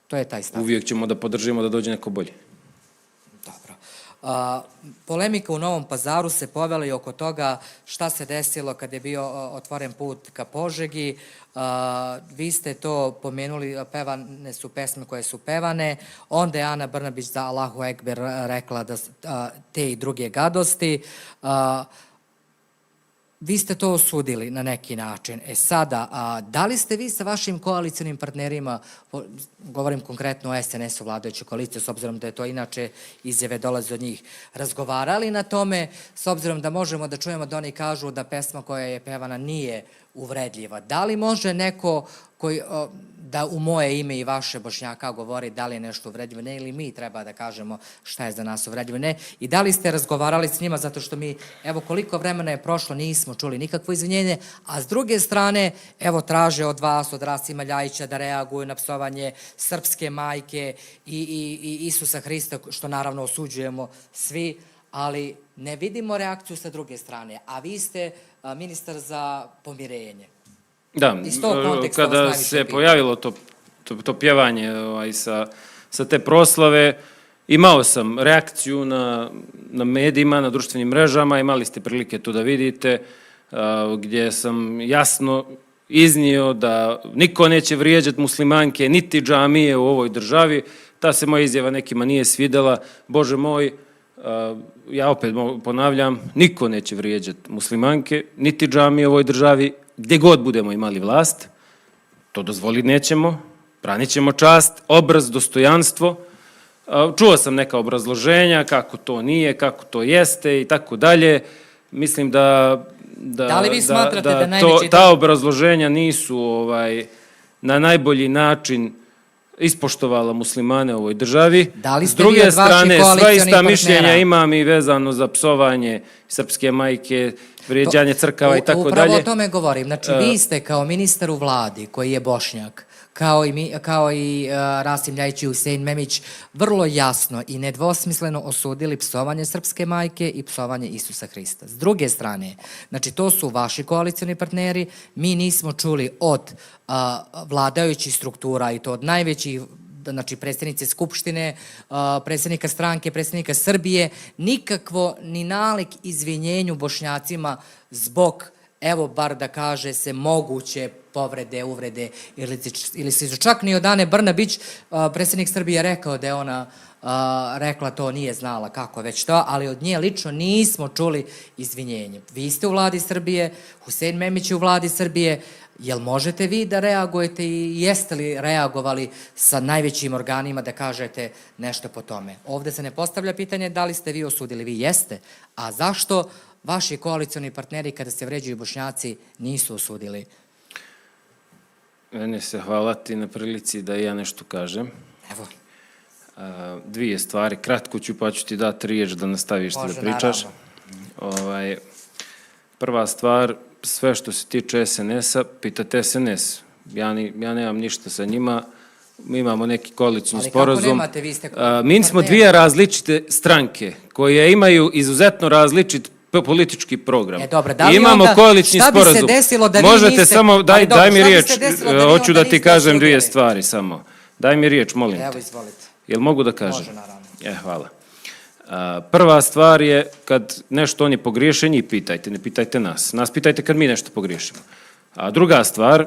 To je taj stav. Uvijek ćemo da podržimo da dođe neko bolje. Dobro. Polemika u Novom Pazaru se povela i oko toga šta se desilo kad je bio otvoren put ka Požegi. Vi ste to pomenuli, pevane su pesme koje su pevane, onda je Ana Brnabić za Allahu Ekber rekla da te i druge gadosti. Vi ste to osudili na neki način. Sada, da li ste vi sa vašim koalicijnim partnerima, govorim konkretno o SNS-u, vladajuću koaliciju, s obzirom da je to inače izjave dolaze od njih, razgovarali na tome, s obzirom da možemo da čujemo da oni kažu da pesma koja je pevana nije uvredljiva. Da li može neko koji da u moje ime i vaše Bošnjaka govori da li je nešto uvredljivo, ne, ili mi treba da kažemo šta je za nas uvredljivo, ne, i da li ste razgovarali s njima, zato što mi, evo koliko vremena je prošlo, nismo čuli nikakvo izvinjenje, a s druge strane, evo traže od vas, od Rasima Ljajića da reaguju na psovanje srpske majke i Isusa Hrista, što naravno osuđujemo svi, ali ne vidimo reakciju sa druge strane, a vi ste ministar za pomirenje. Da, kada se pojavilo to pjevanje sa te proslave, imao sam reakciju na medijima, na društvenim mrežama, imali ste prilike to da vidite, gdje sam jasno iznio da niko neće vrijeđati muslimanke, niti džamije u ovoj državi. Ta se moja izjava nekima nije svidela. Bože moj, ja opet ponavljam, niko neće vrijeđati muslimanke, niti džamije u ovoj državi, gdje god budemo imali vlast, to dozvoliti nećemo, branit ćemo čast, obraz, dostojanstvo. Čuo sam neka obrazloženja kako to nije, kako to jeste i tako dalje. Mislim da li vi smatrate da najveći... ta obrazloženja nisu na najbolji način ispoštovala muslimane u ovoj državi. S druge strane, sva ista mišljenja imam i vezano za psovanje srpske majke, vrijeđanje crkava i tako dalje. Upravo o tome govorim. Znači, vi ste kao ministar u vladi koji je Bošnjak, kao i Rasim Ljajić i Husein Memić, vrlo jasno i nedvosmisleno osudili psovanje srpske majke i psovanje Isusa Hrista. S druge strane, znači to su vaši koalicijni partneri, mi nismo čuli od vladajućih struktura i to od najvećih, znači predsjednice Skupštine, predsjednika stranke, predsjednika Srbije, nikakvo ni nalik izvinjenju Bošnjacima zbog, evo bar da kaže se, moguće povrede, uvrede, ili se čak ni od Ane Brnabić, predsjednik Srbije rekao da je ona rekla to, nije znala kako već to, ali od nje lično nismo čuli izvinjenje. Vi ste u vladi Srbije, Husein Memić je u vladi Srbije, jel možete vi da reagujete i jeste li reagovali sa najvećim organima da kažete nešto po tome? Ovde se ne postavlja pitanje da li ste vi osudili, vi jeste, a zašto vaši koalicioni partneri kada se vređaju Bošnjaci nisu osudili? Mene se hvala ti na prilici da ja nešto kažem. Evo. Dvije stvari, kratko ću pa ću ti dati riječ da nastaviš da pričaš. Prva stvar, sve što se tiče SNS-a, pitate SNS. Ja nemam ništa sa njima, mi imamo neki koalicijni sporazum. Ali kako nemate, vi ste... Mi smo dvije različite stranke koje imaju izuzetno različit politički program. Dobro, da li imamo onda, koalicijni šta bi sporazum. se desilo da vi Možete niste... samo, daj mi riječ, hoću da ti niste kažem dvije osudili? stvari samo. Daj mi riječ, molim te. Evo, izvolite. Jel mogu da kažem? Može, naravno. Hvala. Prva stvar je kad nešto oni pogriješe, njih pitajte, ne pitajte nas. Nas pitajte kad mi nešto pogriješimo. A druga stvar,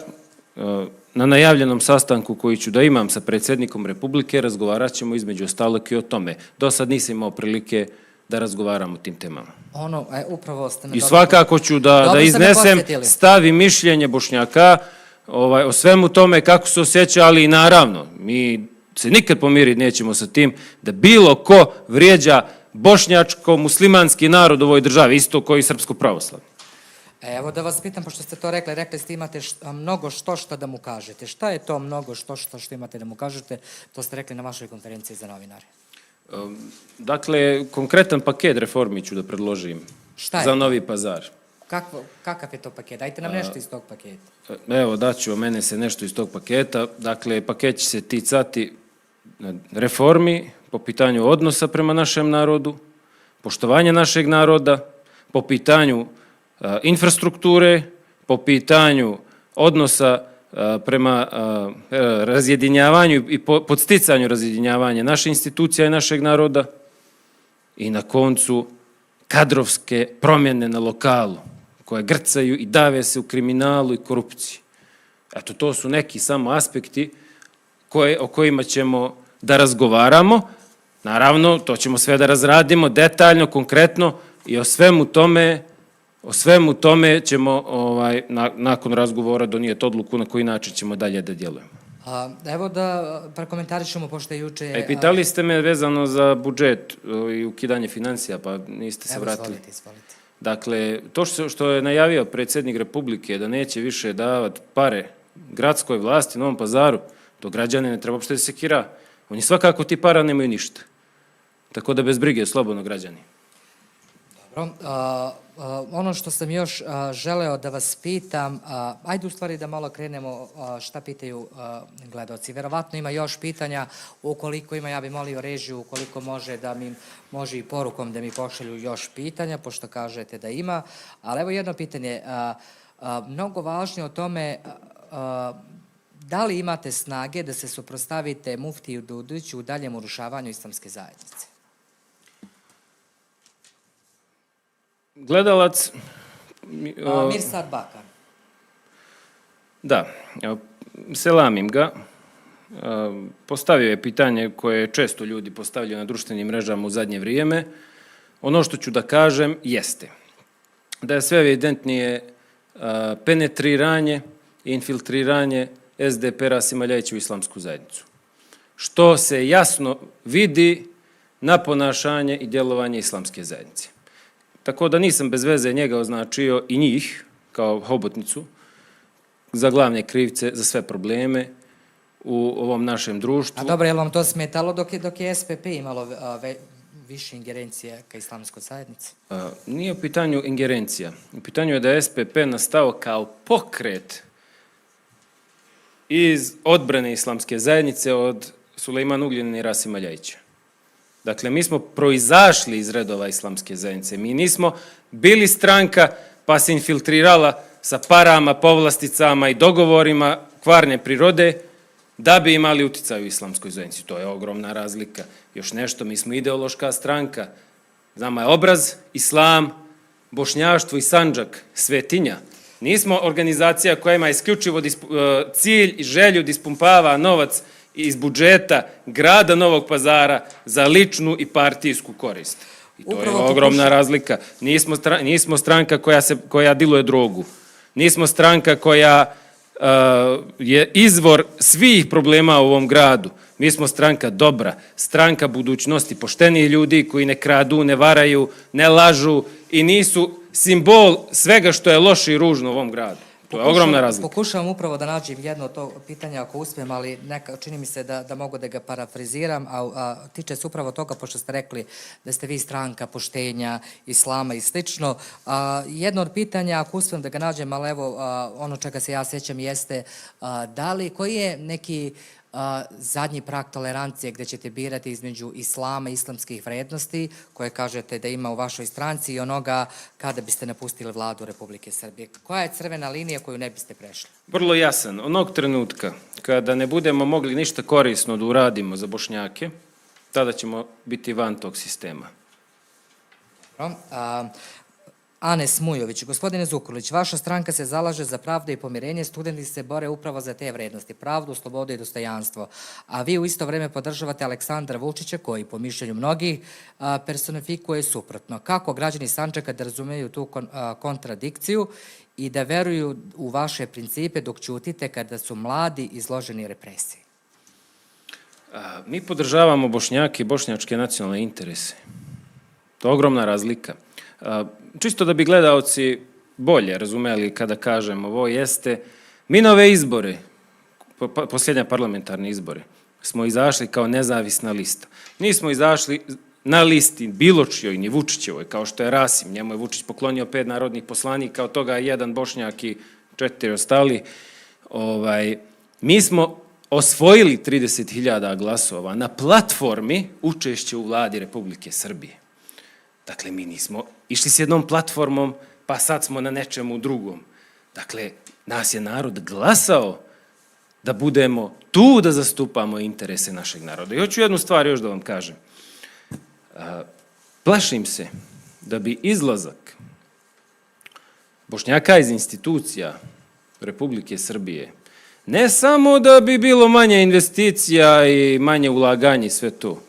na najavljenom sastanku koji ću da imam sa predsjednikom Republike, razgovarat ćemo između ostalog i o tome. Do sad nisam imao prilike da razgovaram o tim temama. Upravo ste me... I svakako ću da iznesem stav i mišljenje Bošnjaka o svemu tome kako se osjeća, ali i naravno, mi se nikad pomiriti nećemo sa tim da bilo ko vrijeđa bošnjačko-muslimanski narod u ovoj državi, isto koji srpsko pravoslavni. Evo da vas pitam, pošto ste to rekli ste imate mnogo što da mu kažete. Šta je to mnogo što imate da mu kažete? To ste rekli na vašoj konferenciji za novinare. Dakle, konkretan paket reformi ću da predložim za Novi Pazar. Kakav je to paket? Dajte nam nešto iz tog paketa. Evo, daću mene se nešto iz tog paketa. Dakle, paket će se ticati reformi po pitanju odnosa prema našem narodu, poštovanja našeg naroda, po pitanju infrastrukture, po pitanju odnosa prema razjedinjavanju i podsticanju razjedinjavanja naše institucija i našeg naroda i na koncu kadrovske promjene na lokalu koje grcaju i dave se u kriminalu i korupciji. Eto, to su neki samo aspekti o kojima ćemo da razgovaramo. Naravno, to ćemo sve da razradimo detaljno, konkretno i o svemu tome ćemo nakon razgovora donijeti odluku na koji način ćemo dalje da djelujemo. Evo da prekomentarišemo, pošto je juče... Pitali ste me vezano za budžet i ukidanje financija, pa niste se vratili. Izvolite. Dakle, to što je najavio predsjednik Republike da neće više davati pare gradskoj vlasti, Novom Pazaru, to građane ne treba uopšte da se sekira. Oni svakako ti para nemaju ništa. Tako da bez brige, slobodno građani. Dobro. Ono što sam još želeo da vas pitam, ajde u stvari da malo krenemo šta pitaju gledaoci. Verovatno ima još pitanja, ukoliko ima, ja bih molio režiju, ukoliko može i porukom da mi pošalju još pitanja, pošto kažete da ima. Ali evo jedno pitanje, mnogo važnije o tome, da li imate snage da se suprotstavite muftiju Dudiću u daljem urušavanju islamske zajednice? Gledalac... Mirsad Bakar. Da, selamim ga. Postavio je pitanje koje često ljudi postavljaju na društvenim mrežama u zadnje vrijeme. Ono što ću da kažem jeste da je sve evidentnije penetriranje i infiltriranje SDP Rasima Ljajića u islamsku zajednicu. Što se jasno vidi na ponašanje i djelovanje islamske zajednice. Tako da nisam bez veze njega označio i njih kao hobotnicu za glavne krivce, za sve probleme u ovom našem društvu. A dobro, je li vam to smetalo dok je SPP imalo više ingerencije ka islamskoj zajednici? Nije u pitanju ingerencija. U pitanju je da je SPP nastao kao pokret iz odbrane islamske zajednice od Sulejmana Ugljanina i Rasima Ljajića. Dakle, mi smo proizašli iz redova islamske zajednice. Mi nismo bili stranka pa se infiltrirala sa parama, povlasticama i dogovorima kvarne prirode da bi imali uticaj u islamskoj zajednici. To je ogromna razlika. Još nešto, mi smo ideološka stranka. Nama je obraz, islam, bošnjaštvo i Sandžak, svetinja. Nismo organizacija koja ima isključivo cilj i želju da ispumpava novac iz budžeta grada Novog Pazara za ličnu i partijsku korist. I to je ogromna razlika. Nismo stranka koja diluje drogu. Nismo stranka koja je izvor svih problema u ovom gradu. Mi smo stranka dobra, stranka budućnosti, pošteniji ljudi koji ne kradu, ne varaju, ne lažu i nisu simbol svega što je loše i ružno u ovom gradu. To je ogromna razlika. Pokušavam upravo da nađem jedno od tog pitanja ako uspijem, ali čini mi se da mogu da ga parafriziram, a tiče se upravo toga, pošto ste rekli da ste vi stranka poštenja, islama i slično. Jedno od pitanja, ako uspijem da ga nađem, ali evo, ono čega se ja sjećam jeste, koji je neki zadnji prag tolerancije gde ćete birati između islama i islamskih vrednosti, koje kažete da ima u vašoj stranci, i onoga kada biste napustili vladu Republike Srbije? Koja je crvena linija koju ne biste prešli? Vrlo jasan. Onog trenutka kada ne budemo mogli ništa korisno da uradimo za Bošnjake, tada ćemo biti van tog sistema. Anes Mujović, gospodine Zukorlić, vaša stranka se zalaže za pravdu i pomirenje, studenti se bore upravo za te vrednosti, pravdu, slobodu i dostojanstvo, a vi u isto vreme podržavate Aleksandra Vučića koji, po mišljenju mnogih, personifikuje suprotno. Kako građani Sandžaka da razumeju tu kontradikciju i da veruju u vaše principe dok ćutite kada su mladi izloženi represiji? Mi podržavamo Bošnjake i bošnjačke nacionalne interese. To je ogromna razlika. Čisto da bi gledaoci bolje razumeli kada kažem ovo jeste, mi na ove izbore, posljednja parlamentarne izbore, smo izašli kao nezavisna lista. Nismo izašli na listi bilo čijoj, ni Vučićevoj, kao što je Rasim, njemu je Vučić poklonio 5 narodnih poslanika, od toga 1 Bošnjak i 4 ostali. Mi smo osvojili 30.000 glasova na platformi učešće u vladi Republike Srbije. Dakle, mi nismo išli s jednom platformom, pa sad smo na nečemu drugom. Dakle, nas je narod glasao da budemo tu da zastupamo interese našeg naroda. I hoću jednu stvar još da vam kažem. Plašim se da bi izlazak Bošnjaka iz institucija Republike Srbije ne samo da bi bilo manje investicija i manje ulaganja i sve to,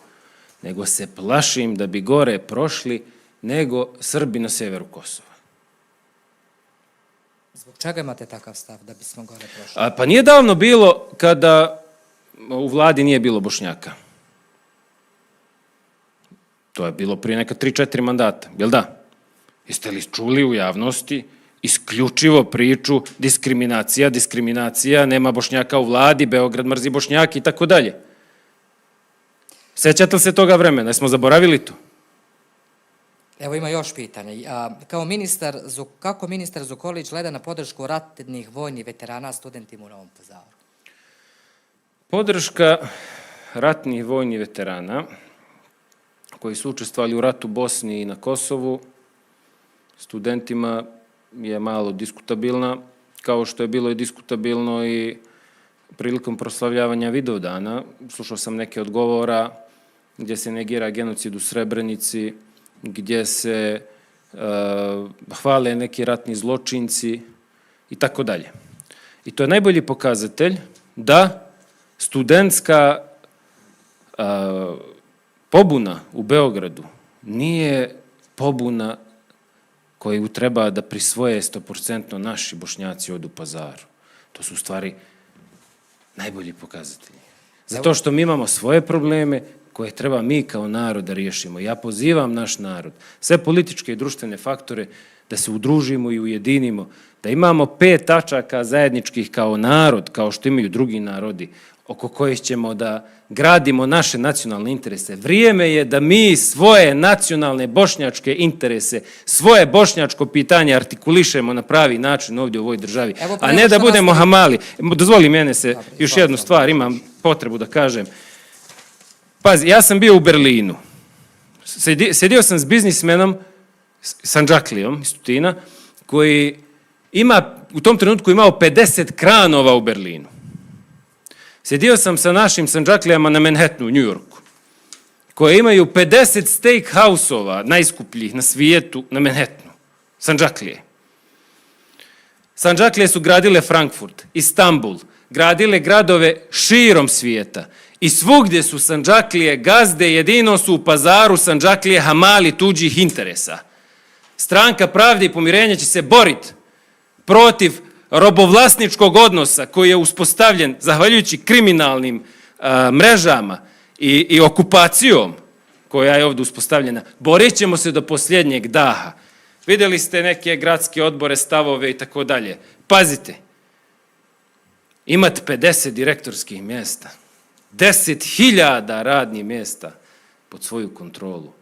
nego se plašim da bi gore prošli nego Srbi na severu Kosova. Zbog čega imate takav stav da bismo gore prošli? Pa nije davno bilo kada u vladi nije bilo Bošnjaka. To je bilo prije neka 3-4 mandata, jel da? Jeste li čuli u javnosti isključivo priču diskriminacija, nema Bošnjaka u vladi, Beograd mrzi Bošnjaki i tako dalje? Sećate li se toga vremena? Jesmo zaboravili to? Evo ima još pitanja. Kako ministar Zukorlić gleda na podršku ratnih vojnih veterana studentima u Novom Pazaru? Podrška ratnih vojnih veterana koji su učestvovali u ratu u Bosni i na Kosovu studentima je malo diskutabilna, kao što je bilo i diskutabilno i prilikom proslavljavanja Vidovdana. Slušao sam neke od govora gdje se negira genocid u Srebrenici, gdje se hvale neki ratni zločinci i tako dalje. I to je najbolji pokazatelj da studentska pobuna u Beogradu nije pobuna koju treba da prisvoje 100% naši Bošnjaci od u Pazaru. To su u stvari najbolji pokazatelji. Zato što mi imamo svoje probleme koje treba mi kao narod da riješimo. Ja pozivam naš narod, sve političke i društvene faktore, da se udružimo i ujedinimo, da imamo 5 tačaka zajedničkih kao narod, kao što imaju drugi narodi, oko kojih ćemo da gradimo naše nacionalne interese. Vrijeme je da mi svoje nacionalne bošnjačke interese, svoje bošnjačko pitanje artikulišemo na pravi način ovdje u ovoj državi, a ne da budemo hamali. Dozvoli mene se, još jednu stvar, imam potrebu da kažem. Pazi, ja sam bio u Berlinu. Sjedio sam s biznismenom, Sandžaklijom iz Tutina, koji u tom trenutku imao 50 kranova u Berlinu. Sjedio sam sa našim Sandžaklijama na Manhattanu u New Yorku, koje imaju 50 steakhouse-ova, najskupljih na svijetu, na Manhattanu. Sandžaklije. Sandžaklije su gradile Frankfurt, Istanbul, gradile gradove širom svijeta. I svugdje su Sandžaklije gazde, jedino su u Pazaru Sandžaklije hamali tuđih interesa. Stranka pravde i pomirenja će se boriti protiv robovlasničkog odnosa koji je uspostavljen zahvaljujući kriminalnim mrežama i okupacijom koja je ovdje uspostavljena, borit ćemo se do posljednjeg daha. Vidjeli ste neke gradske odbore, stavove i tako dalje. Pazite, imate 50 direktorskih mjesta, 10.000 radnih mjesta pod svoju kontrolu.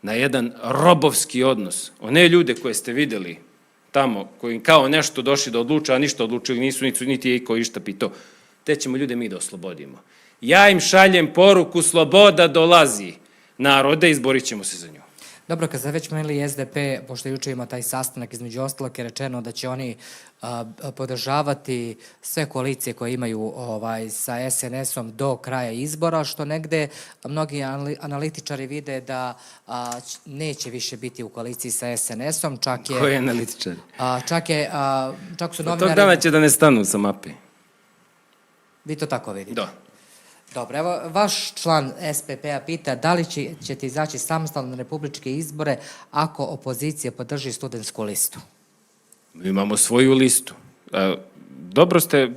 Na jedan robovski odnos. One ljude koje ste vidjeli tamo, koji kao nešto došli da odluče, a ništa odlučili nisu, niti je iko išta pitao, te ćemo ljude mi da oslobodimo. Ja im šaljem poruku, sloboda dolazi. Narode, izborit ćemo se za nju. Dobro, kad ste već menili SDP, pošto juče ima taj sastanak, između ostalog je rečeno da će oni podržavati sve koalicije koje imaju sa SNS-om do kraja izbora, što negde mnogi analitičari vide da neće više biti u koaliciji sa SNS-om. Koji analitičari? Čak su novinari... Od tog dana će da ne stanu sa mape. Vi to tako vidite? Da. Dobro, evo, vaš član SPP-a pita da li ćete izaći samostalno na republičke izbore ako opozicija podrži studentsku listu? Mi imamo svoju listu. Dobro ste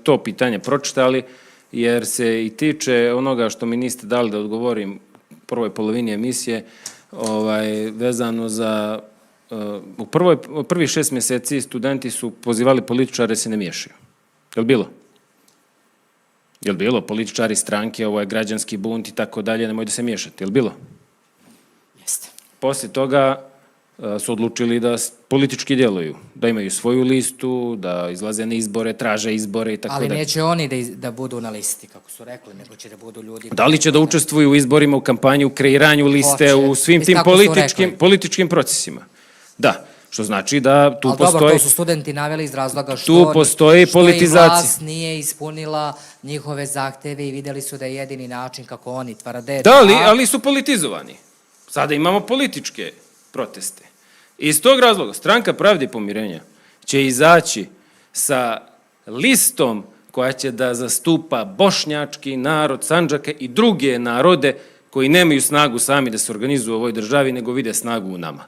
to pitanje pročitali, jer se i tiče onoga što mi niste dali da odgovorim u prvoj polovini emisije, vezano za... U prvih 6 mjeseci studenti su pozivali političare da se ne miješaju. Je li bilo? Je li bilo? Političari, stranke, ovo je građanski bunt i tako dalje, nemoj da se miješate. Je li bilo? Jeste. Poslije toga su odlučili da politički djeluju, da imaju svoju listu, da izlaze na izbore, traže izbore i tako dalje. Ali neće oni da budu na listi, kako su rekli, nego će da budu ljudi... Da li će da učestvuju u izborima, u kampanji, u kreiranju liste, u svim tim političkim procesima? Da. Što znači da tu postoji... Ali dobro, to su studenti naveli iz razloga što i vlast nije ispunila njihove zahteve i vidjeli su da je jedini način kako oni tvrde... Da, ali su politizovani. Sada imamo političke proteste. Iz tog razloga Stranka pravde i pomirenja će izaći sa listom koja će da zastupa bošnjački narod Sandžaka i druge narode koji nemaju snagu sami da se organizuju u ovoj državi, nego vide snagu u nama.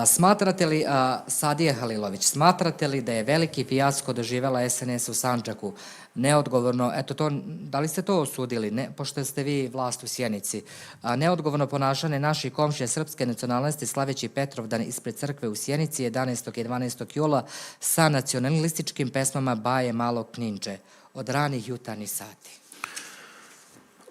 Smatrate li, Sadije Halilović, smatrate li da je veliki fijasko doživjela SNS u Sandžaku? Neodgovorno, eto to, da li ste to osudili, pošto ste vi vlast u Sjenici, neodgovorno ponašanje naših komšija srpske nacionalnosti slaveći Petrovdan ispred crkve u Sjenici 11. i 12. jula sa nacionalističkim pesmama Baje malog Kninđe od ranih jutarnjih sati.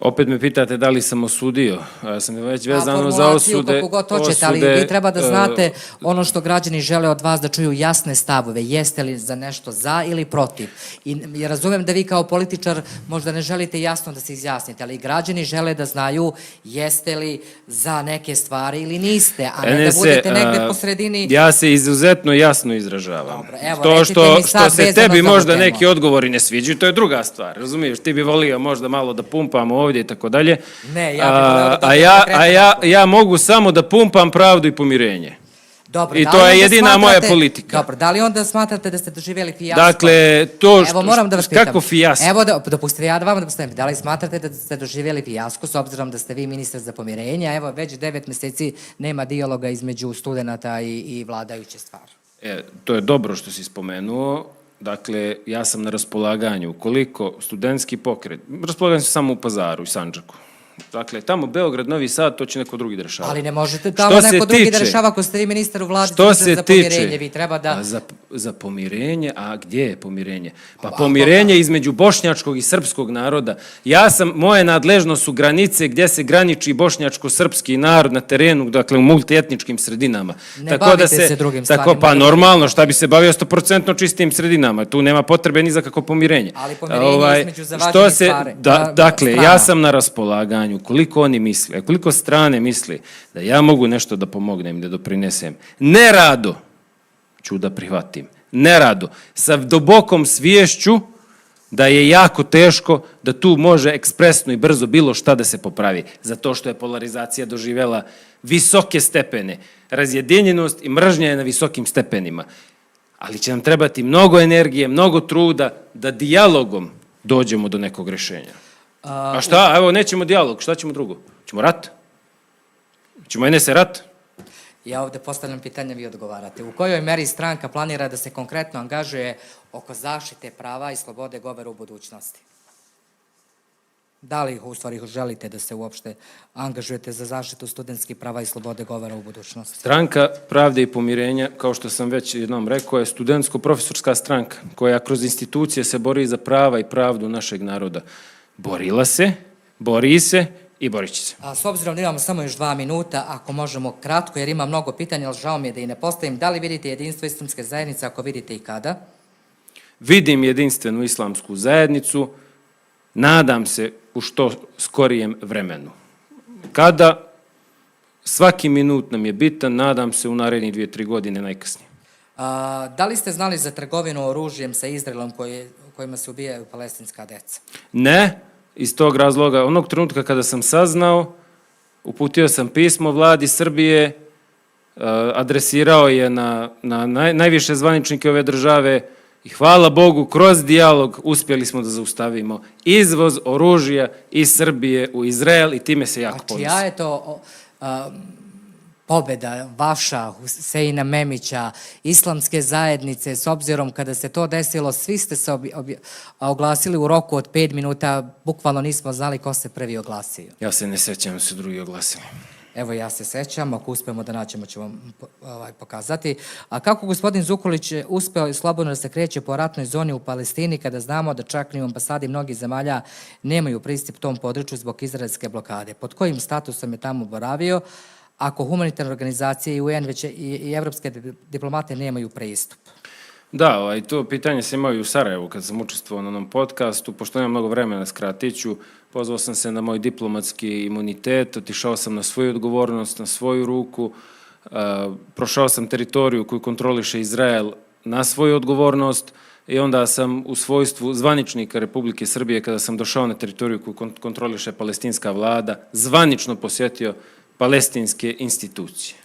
Opet me pitate da li sam osudio. Ja sam već vezano za osude. Kako god hoćete, ali vi treba da znate ono što građani žele od vas da čuju jasne stavove. Jeste li za nešto za ili protiv? I razumem da vi kao političar možda ne želite jasno da se izjasnite, ali građani žele da znaju jeste li za neke stvari ili niste, a ne da budete negde po sredini... Ja se izuzetno jasno izražavam. To što se tebi možda neki odgovori ne sviđaju, to je druga stvar. Razumiješ, ti bi volio možda malo da pumpamo ovdje i tako dalje. Ne, ja mogu samo da pumpam pravdu i pomirenje. Dobro, i to je jedina moja politika. Dobro, da li onda smatrate da ste doživjeli fijasko? Dakle, to što... Kako fijasko? Evo, dopustite ja da vam postavim. Da li smatrate da ste doživjeli fijasko s obzirom da ste vi ministar za pomirenje? Evo, već 9 mjeseci nema dijaloga između studenata i vladajuće stvari. To je dobro što si spomenuo. Dakle, ja sam na raspolaganju. Koliko studentski pokret, raspolaganju sam samo u Pazaru i Sandžaku. Dakle, tamo Beograd, Novi Sad, to će neko drugi da rešava. Ali ne možete tamo neko drugi da rešava ako ste vi ministar u vladi za pomirenje. Vi treba da... Za pomirenje, a gdje je pomirenje? Pa pomirenje između bošnjačkog i srpskog naroda. Moje nadležnost su granice gdje se graniči bošnjačko-srpski narod na terenu, dakle u multietničkim sredinama. Ne bavite se drugim stvarima. Pa normalno, šta bi se bavio 100% čistim sredinama? Tu nema potrebe ni za kako pomirenje. Ali pomirenje između zavađenih stvari. Dakle, ja sam na raspolaganju. Koliko oni misle, koliko strane misli da ja mogu nešto da pomognem, da doprinesem, nerado ću da prihvatim. Nerado. Sa dubokom sviješću da je jako teško da tu može ekspresno i brzo bilo šta da se popravi. Zato što je polarizacija doživjela visoke stepene. Razjedinjenost i mržnja je na visokim stepenima. Ali će nam trebati mnogo energije, mnogo truda da dijalogom dođemo do nekog rješenja. A šta? Evo, nećemo dijalog. Šta ćemo drugo? Ćemo rat? Ćemo NS rat? Ja ovde postavljam pitanje, vi odgovarate. U kojoj meri stranka planira da se konkretno angažuje oko zaštite prava i slobode govora u budućnosti? Da li u stvari želite da se uopšte angažujete za zaštitu studentskih prava i slobode govora u budućnosti? Stranka pravde i pomirenja, kao što sam već jednom rekao, je studentsko-profesorska stranka koja kroz institucije se bori za prava i pravdu našeg naroda. Borila se, bori se i borit će se. A s obzirom da imamo samo još 2 minuta, ako možemo kratko, jer ima mnogo pitanja, ali žao mi je da i ne postavim. Da li vidite jedinstvo islamske zajednice, ako vidite i kada? Vidim jedinstvenu islamsku zajednicu, nadam se u što skorijem vremenu. Kada? Svaki minut nam je bitan, nadam se u narednih 2-3 godine najkasnije. Da li ste znali za trgovinu oružjem sa Izraelom kojima se ubijaju palestinska deca? Ne, iz tog razloga, onog trenutka kada sam saznao, uputio sam pismo vladi Srbije, adresirao je na najviše zvaničnike ove države i hvala Bogu, kroz dijalog uspjeli smo da zaustavimo izvoz oružja iz Srbije u Izrael i time se jako ponosim. A čija je to pobjeda vaša, Huseina Memića, islamske zajednice, s obzirom kada se to desilo, svi ste se oglasili u roku od 5 minuta, bukvalno nismo znali ko se prvi oglasio. Ja se ne sećam da su drugi oglasili. Evo, ja se sećam, ako uspemo da naćemo ću vam pokazati. A kako gospodin Zukorlić uspeo slobodno da se kreće po ratnoj zoni u Palestini, kada znamo da čak ni u ambasadi mnogih zemalja nemaju pristup tom području zbog izraelske blokade? Pod kojim statusom je tamo boravio, ako humanitarne organizacije i UN već i evropske diplomate nemaju pristup? Da, to pitanje se imao i u Sarajevu kad sam učestvovao na onom podcastu, pošto nemam mnogo vremena, skratit ću, pozvao sam se na moj diplomatski imunitet, otišao sam na svoju odgovornost, na svoju ruku, prošao sam teritoriju koju kontroliše Izrael na svoju odgovornost i onda sam u svojstvu zvaničnika Republike Srbije, kada sam došao na teritoriju koju kontroliše palestinska vlada, zvanično posjetio palestinske institucije.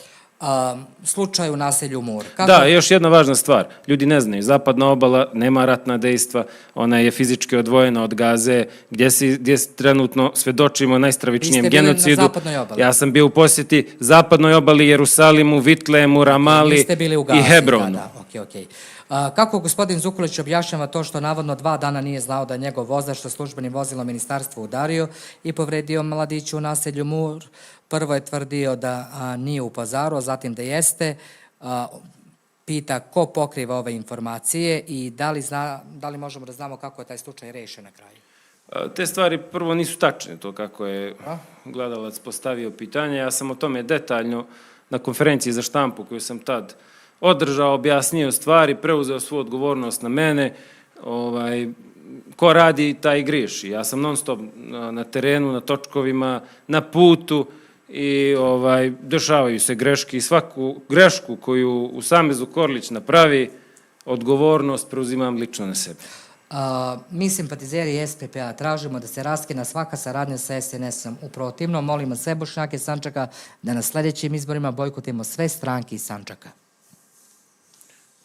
Slučaj u naselju Mur. Da, još jedna važna stvar. Ljudi ne znaju, zapadna obala nema ratna dejstva, ona je fizički odvojena od Gaze, gdje trenutno svedočimo najstravičnijem genocidu. Vi ste bili na zapadnoj obali? Ja sam bio u posjeti zapadnoj obali, Jerusalimu, Vitlemu, Ramali i Hebronu. Okej. Kako gospodin Zukorlić objašnjava to što navodno 2 dana nije znao da njegov vozač sa službenim vozilom ministarstva udario i povredio mladića u naselju Mur? Prvo je tvrdio da nije u Pazaru, a zatim da jeste. Pita ko pokriva ove informacije i da li možemo da znamo kako je taj slučaj rešen na kraju? Te stvari prvo nisu tačne, to kako je gledalac postavio pitanje. Ja sam o tome detaljno na konferenciji za štampu koju sam tad održao, objasnio stvari, preuzeo svu odgovornost na mene. Ko radi, taj griješi. Ja sam non stop na terenu, na točkovima, na putu i dešavaju se greške i svaku grešku koju u same Zukorlić napravi, odgovornost preuzimam lično na sebe. Mi simpatizeri SPP-a tražimo da se raskine svaka saradnja sa SNS-om. U protivnom, molimo sve Bošnjake Sandžaka da na sljedećim izborima bojkotimo sve stranke iz Sandžaka.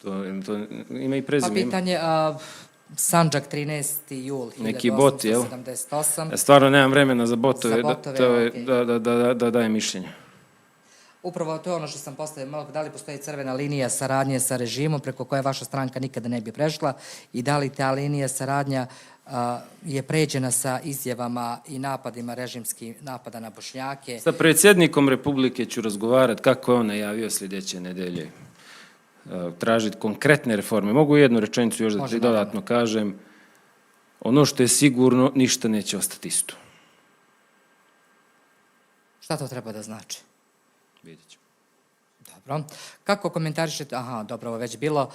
To ima i prezime. Pa pitanje, Sandžak 13. jul 1878. Stvarno nemam vremena za botove, da dajem mišljenje. Upravo to je ono što sam postavio malo, da li postoji crvena linija saradnje sa režimom preko koje vaša stranka nikada ne bi prešla i da li ta linija saradnja je pređena sa izjavama i napadima režimskih napada na Bošnjake? Sa predsjednikom Republike ću razgovarati kako je on najavio sljedeće nedelje. Tražiti konkretne reforme. Mogu jednu rečenicu još da ti dodatno kažem. Ono što je sigurno, ništa neće ostati isto. Šta to treba da znači? Vidjet ćemo. Dobro. Kako komentarišete, dobro, ovo već bilo,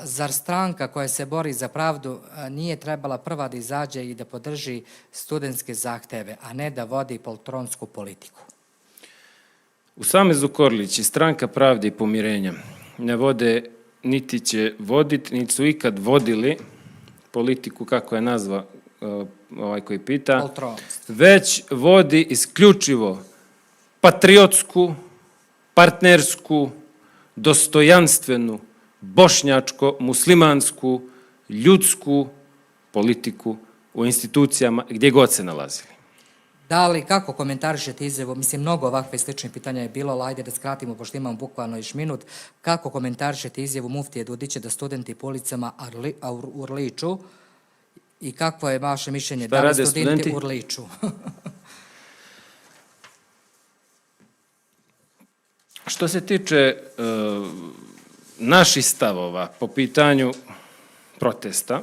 zar stranka koja se bori za pravdu nije trebala prva da izađe i da podrži studentske zahteve, a ne da vodi poltronsku politiku? Usame Zukorlić i stranka pravde i pomirenja ne vode, niti će voditi, niti su ikad vodili politiku, kako je nazva ovaj koji pita, već vodi isključivo patriotsku, partnersku, dostojanstvenu, bošnjačko-muslimansku, ljudsku politiku u institucijama gdje god se nalazili. Da li, kako komentarišete izjavu, mislim, mnogo ovakve sličnih pitanja je bilo, ali ajde da skratimo, pošto imamo bukvalno još minut, kako komentarišete izjavu muftije Dudića da studenti po ulicama urliču i kakvo je vaše mišljenje? Šta Da li rade studenti studenti? urliču? Što se tiče naših stavova po pitanju protesta,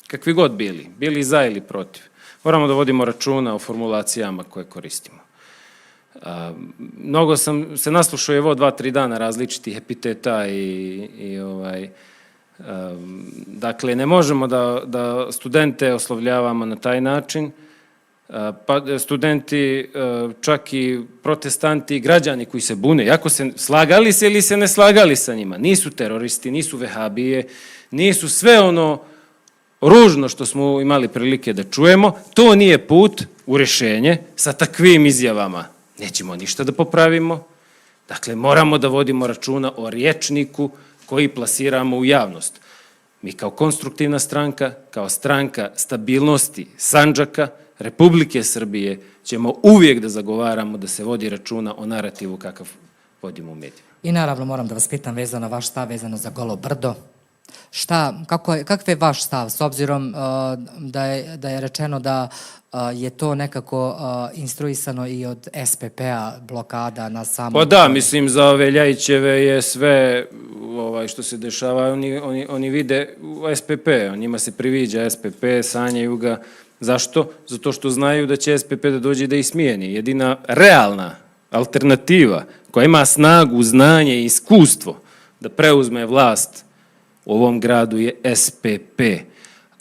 kakvi god bili za ili protiv, moramo da vodimo računa o formulacijama koje koristimo. Mnogo sam se naslušao evo 2-3 dana različitih epiteta dakle, ne možemo da studente oslovljavamo na taj način, pa studenti, čak i protestanti, građani koji se bune, jako se slagali se ili se ne slagali sa njima, nisu teroristi, nisu vehabije, nisu sve ono ružno što smo imali prilike da čujemo, to nije put u rešenje sa takvim izjavama. Nećemo ništa da popravimo, dakle moramo da vodimo računa o rječniku koji plasiramo u javnost. Mi kao konstruktivna stranka, kao stranka stabilnosti Sandžaka, Republike Srbije, ćemo uvijek da zagovaramo da se vodi računa o narativu kakav vodimo u medijima. I naravno moram da vas pitam vezano vaš stav vezano za Golo brdo. Kakav je vaš stav s obzirom da je rečeno da je to nekako instruisano i od SPP-a blokada na samom... Pa da, mislim za ove Ljajićeve je sve što se dešava, oni vide u SPP, njima se priviđa SPP, sanjaju ga. Zašto? Zato što znaju da će SPP da dođe da ih smijeni. Jedina realna alternativa koja ima snagu, znanje i iskustvo da preuzme vlast u ovom gradu je SPP.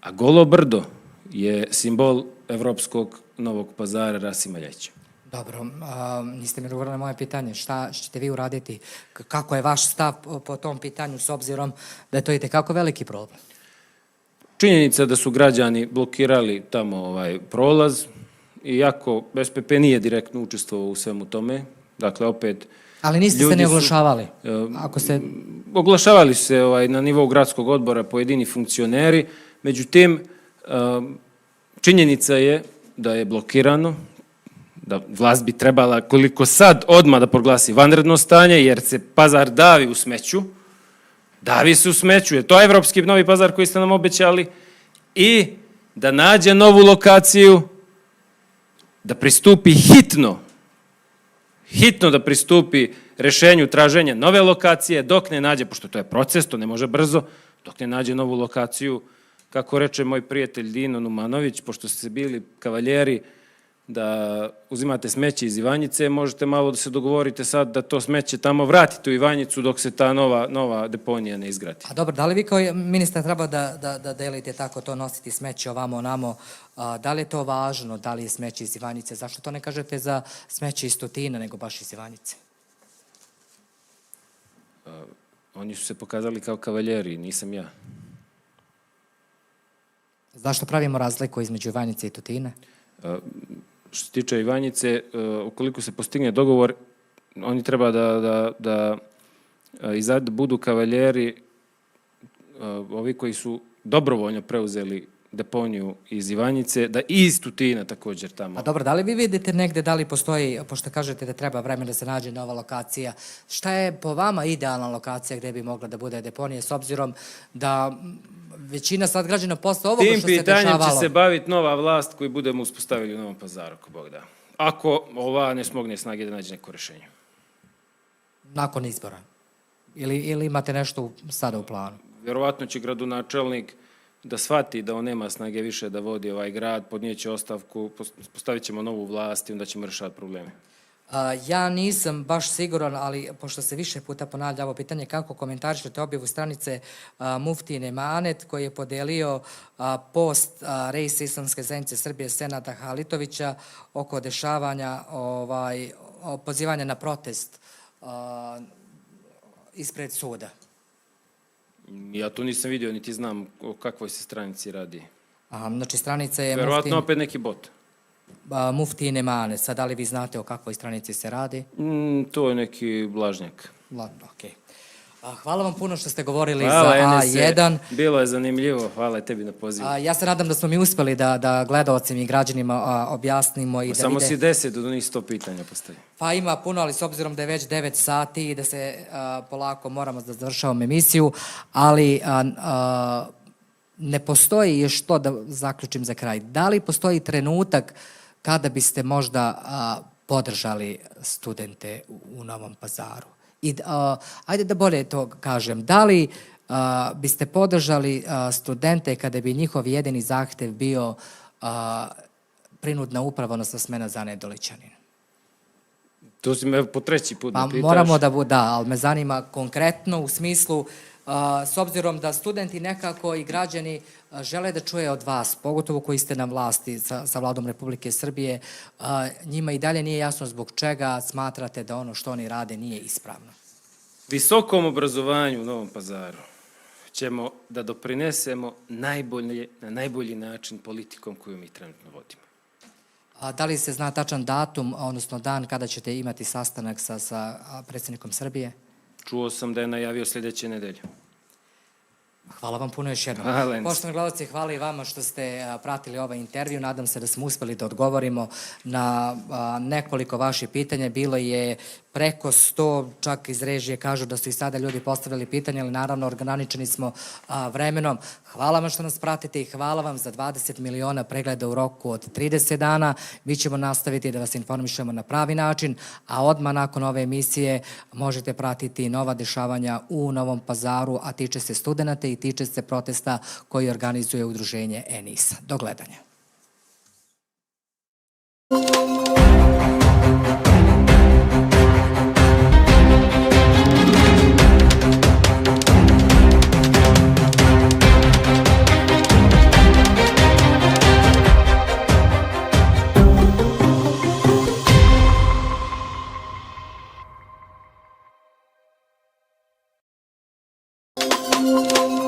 A Golo brdo je simbol evropskog Novog Pazara Rasima Ljajića. Dobro, niste mi odgovorili na moje pitanje. Šta ćete vi uraditi? Kako je vaš stav po tom pitanju s obzirom da je to itekako veliki problem? Činjenica da su građani blokirali tamo prolaz, iako SPP nije direktno učestvovao u svemu tome, dakle opet... Ali niste se ne oglašavali? Oglašavali su se na nivou gradskog odbora pojedini funkcioneri, međutim, činjenica je da je blokirano, da vlast bi trebala koliko sad odmah da proglasi vanredno stanje, jer se Pazar davi u smeću, je to evropski Novi Pazar koji ste nam obećali, i da nađe novu lokaciju, da pristupi hitno da pristupi rešenju traženja nove lokacije, dok ne nađe, pošto to je proces, to ne može brzo, dok ne nađe novu lokaciju, kako reče moj prijatelj Dino Numanović, pošto ste bili kavaljeri, da uzimate smeće iz Ivanjice, možete malo da se dogovorite sad da to smeće tamo vratite u Ivanjicu dok se ta nova deponija ne izgradi. A dobro, da li vi kao ministar treba da delite tako to, nositi smeće ovamo onamo, da li je to važno, da li je smeće iz Ivanjice, zašto to ne kažete za smeće iz Tutina, nego baš iz Ivanjice? Oni su se pokazali kao kavaljeri, nisam ja. Zašto pravimo razliku između Ivanjice i Tutina? Što se tiče Ivanjice, ukoliko se postigne dogovor, oni treba da budu kavaljeri, ovi koji su dobrovoljno preuzeli deponiju iz Ivanjice, da i iz Tutina također tamo. A dobro, da li vi vidite negde, da li postoji, pošto kažete da treba vremena da se nađe nova lokacija, šta je po vama idealna lokacija gde bi mogla da bude deponija, s obzirom da većina sad građana posle ovoga što se dešavalo... Tim pitanjem će se baviti nova vlast koju budemo uspostavili u Novom Pazaru, ako Bog da. Ako ova ne smogne snage da nađe neko rešenje. Nakon izbora? Ili imate nešto sada u planu? Vjerovatno će gradonačelnik da shvati da on nema snage više da vodi ovaj grad, podnijeće ostavku, postavit ćemo novu vlast i onda ćemo rešavati probleme. Ja nisam baš siguran, ali pošto se više puta ponavlja ovo pitanje, kako komentarišete objavu stranice muftije Emanet koji je podelio post Reis Islamske zajednice Srbije Senada Halitovića oko dešavanja pozivanja na protest ispred suda? Ja to nisam vidio, niti znam o kakvoj se stranici radi. Znači stranica je... Verovatno opet neki bot. Muftije Emanet, sad da li vi znate o kakvoj stranici se radi? To je neki blažnjak. Okej. Hvala vam puno što ste govorili Hvala, za Enese. A1. Bilo je zanimljivo. Hvala i tebi na pozivu. Ja se nadam da smo mi uspeli da gledaocima i građanima objasnimo i da Samo vide... si 10 od onih 100 pitanja postavio. Pa ima puno, ali s obzirom da je već 9 sati i da se polako moramo da završavamo emisiju, ali ne postoji još to da zaključim za kraj. Da li postoji trenutak kada biste možda podržali studente u Novom Pazaru? I ajde da bolje to kažem. Da li biste podržali studente kada bi njihov jedini zahtev bio prinudna uprava, odnosno smena za Nedoličanin? To si me po treći put Pa pitaš. moramo da, ali me zanima konkretno u smislu, s obzirom da studenti nekako i građani žele da čuje od vas, pogotovo koji ste na vlasti sa vladom Republike Srbije, njima i dalje nije jasno zbog čega smatrate da ono što oni rade nije ispravno. Visokom obrazovanju u Novom Pazaru ćemo da doprinesemo na najbolji način politikom koju mi trenutno vodimo. Da li se zna tačan datum, odnosno dan kada ćete imati sastanak sa predsjednikom Srbije? Čuo sam da je najavio sljedeće nedelje. Hvala vam puno još jednom. Hvala, Enese. Poštovani gledalci, hvala i vama što ste pratili ovaj intervju. Nadam se da smo uspeli da odgovorimo na nekoliko vaših pitanja. Bilo je preko 100, čak iz režije kažu da su i sada ljudi postavljali pitanja, ali naravno ograničeni smo vremenom. Hvala vam što nas pratite i hvala vam za 20 miliona pregleda u roku od 30 dana. Mi ćemo nastaviti da vas informišemo na pravi način, a odmah nakon ove emisije možete pratiti nova dešavanja u Novom Pazaru, a tiče se studenta i tiče se protesta koji organizuje udruženje ENISA. Do gledanja. Thank you.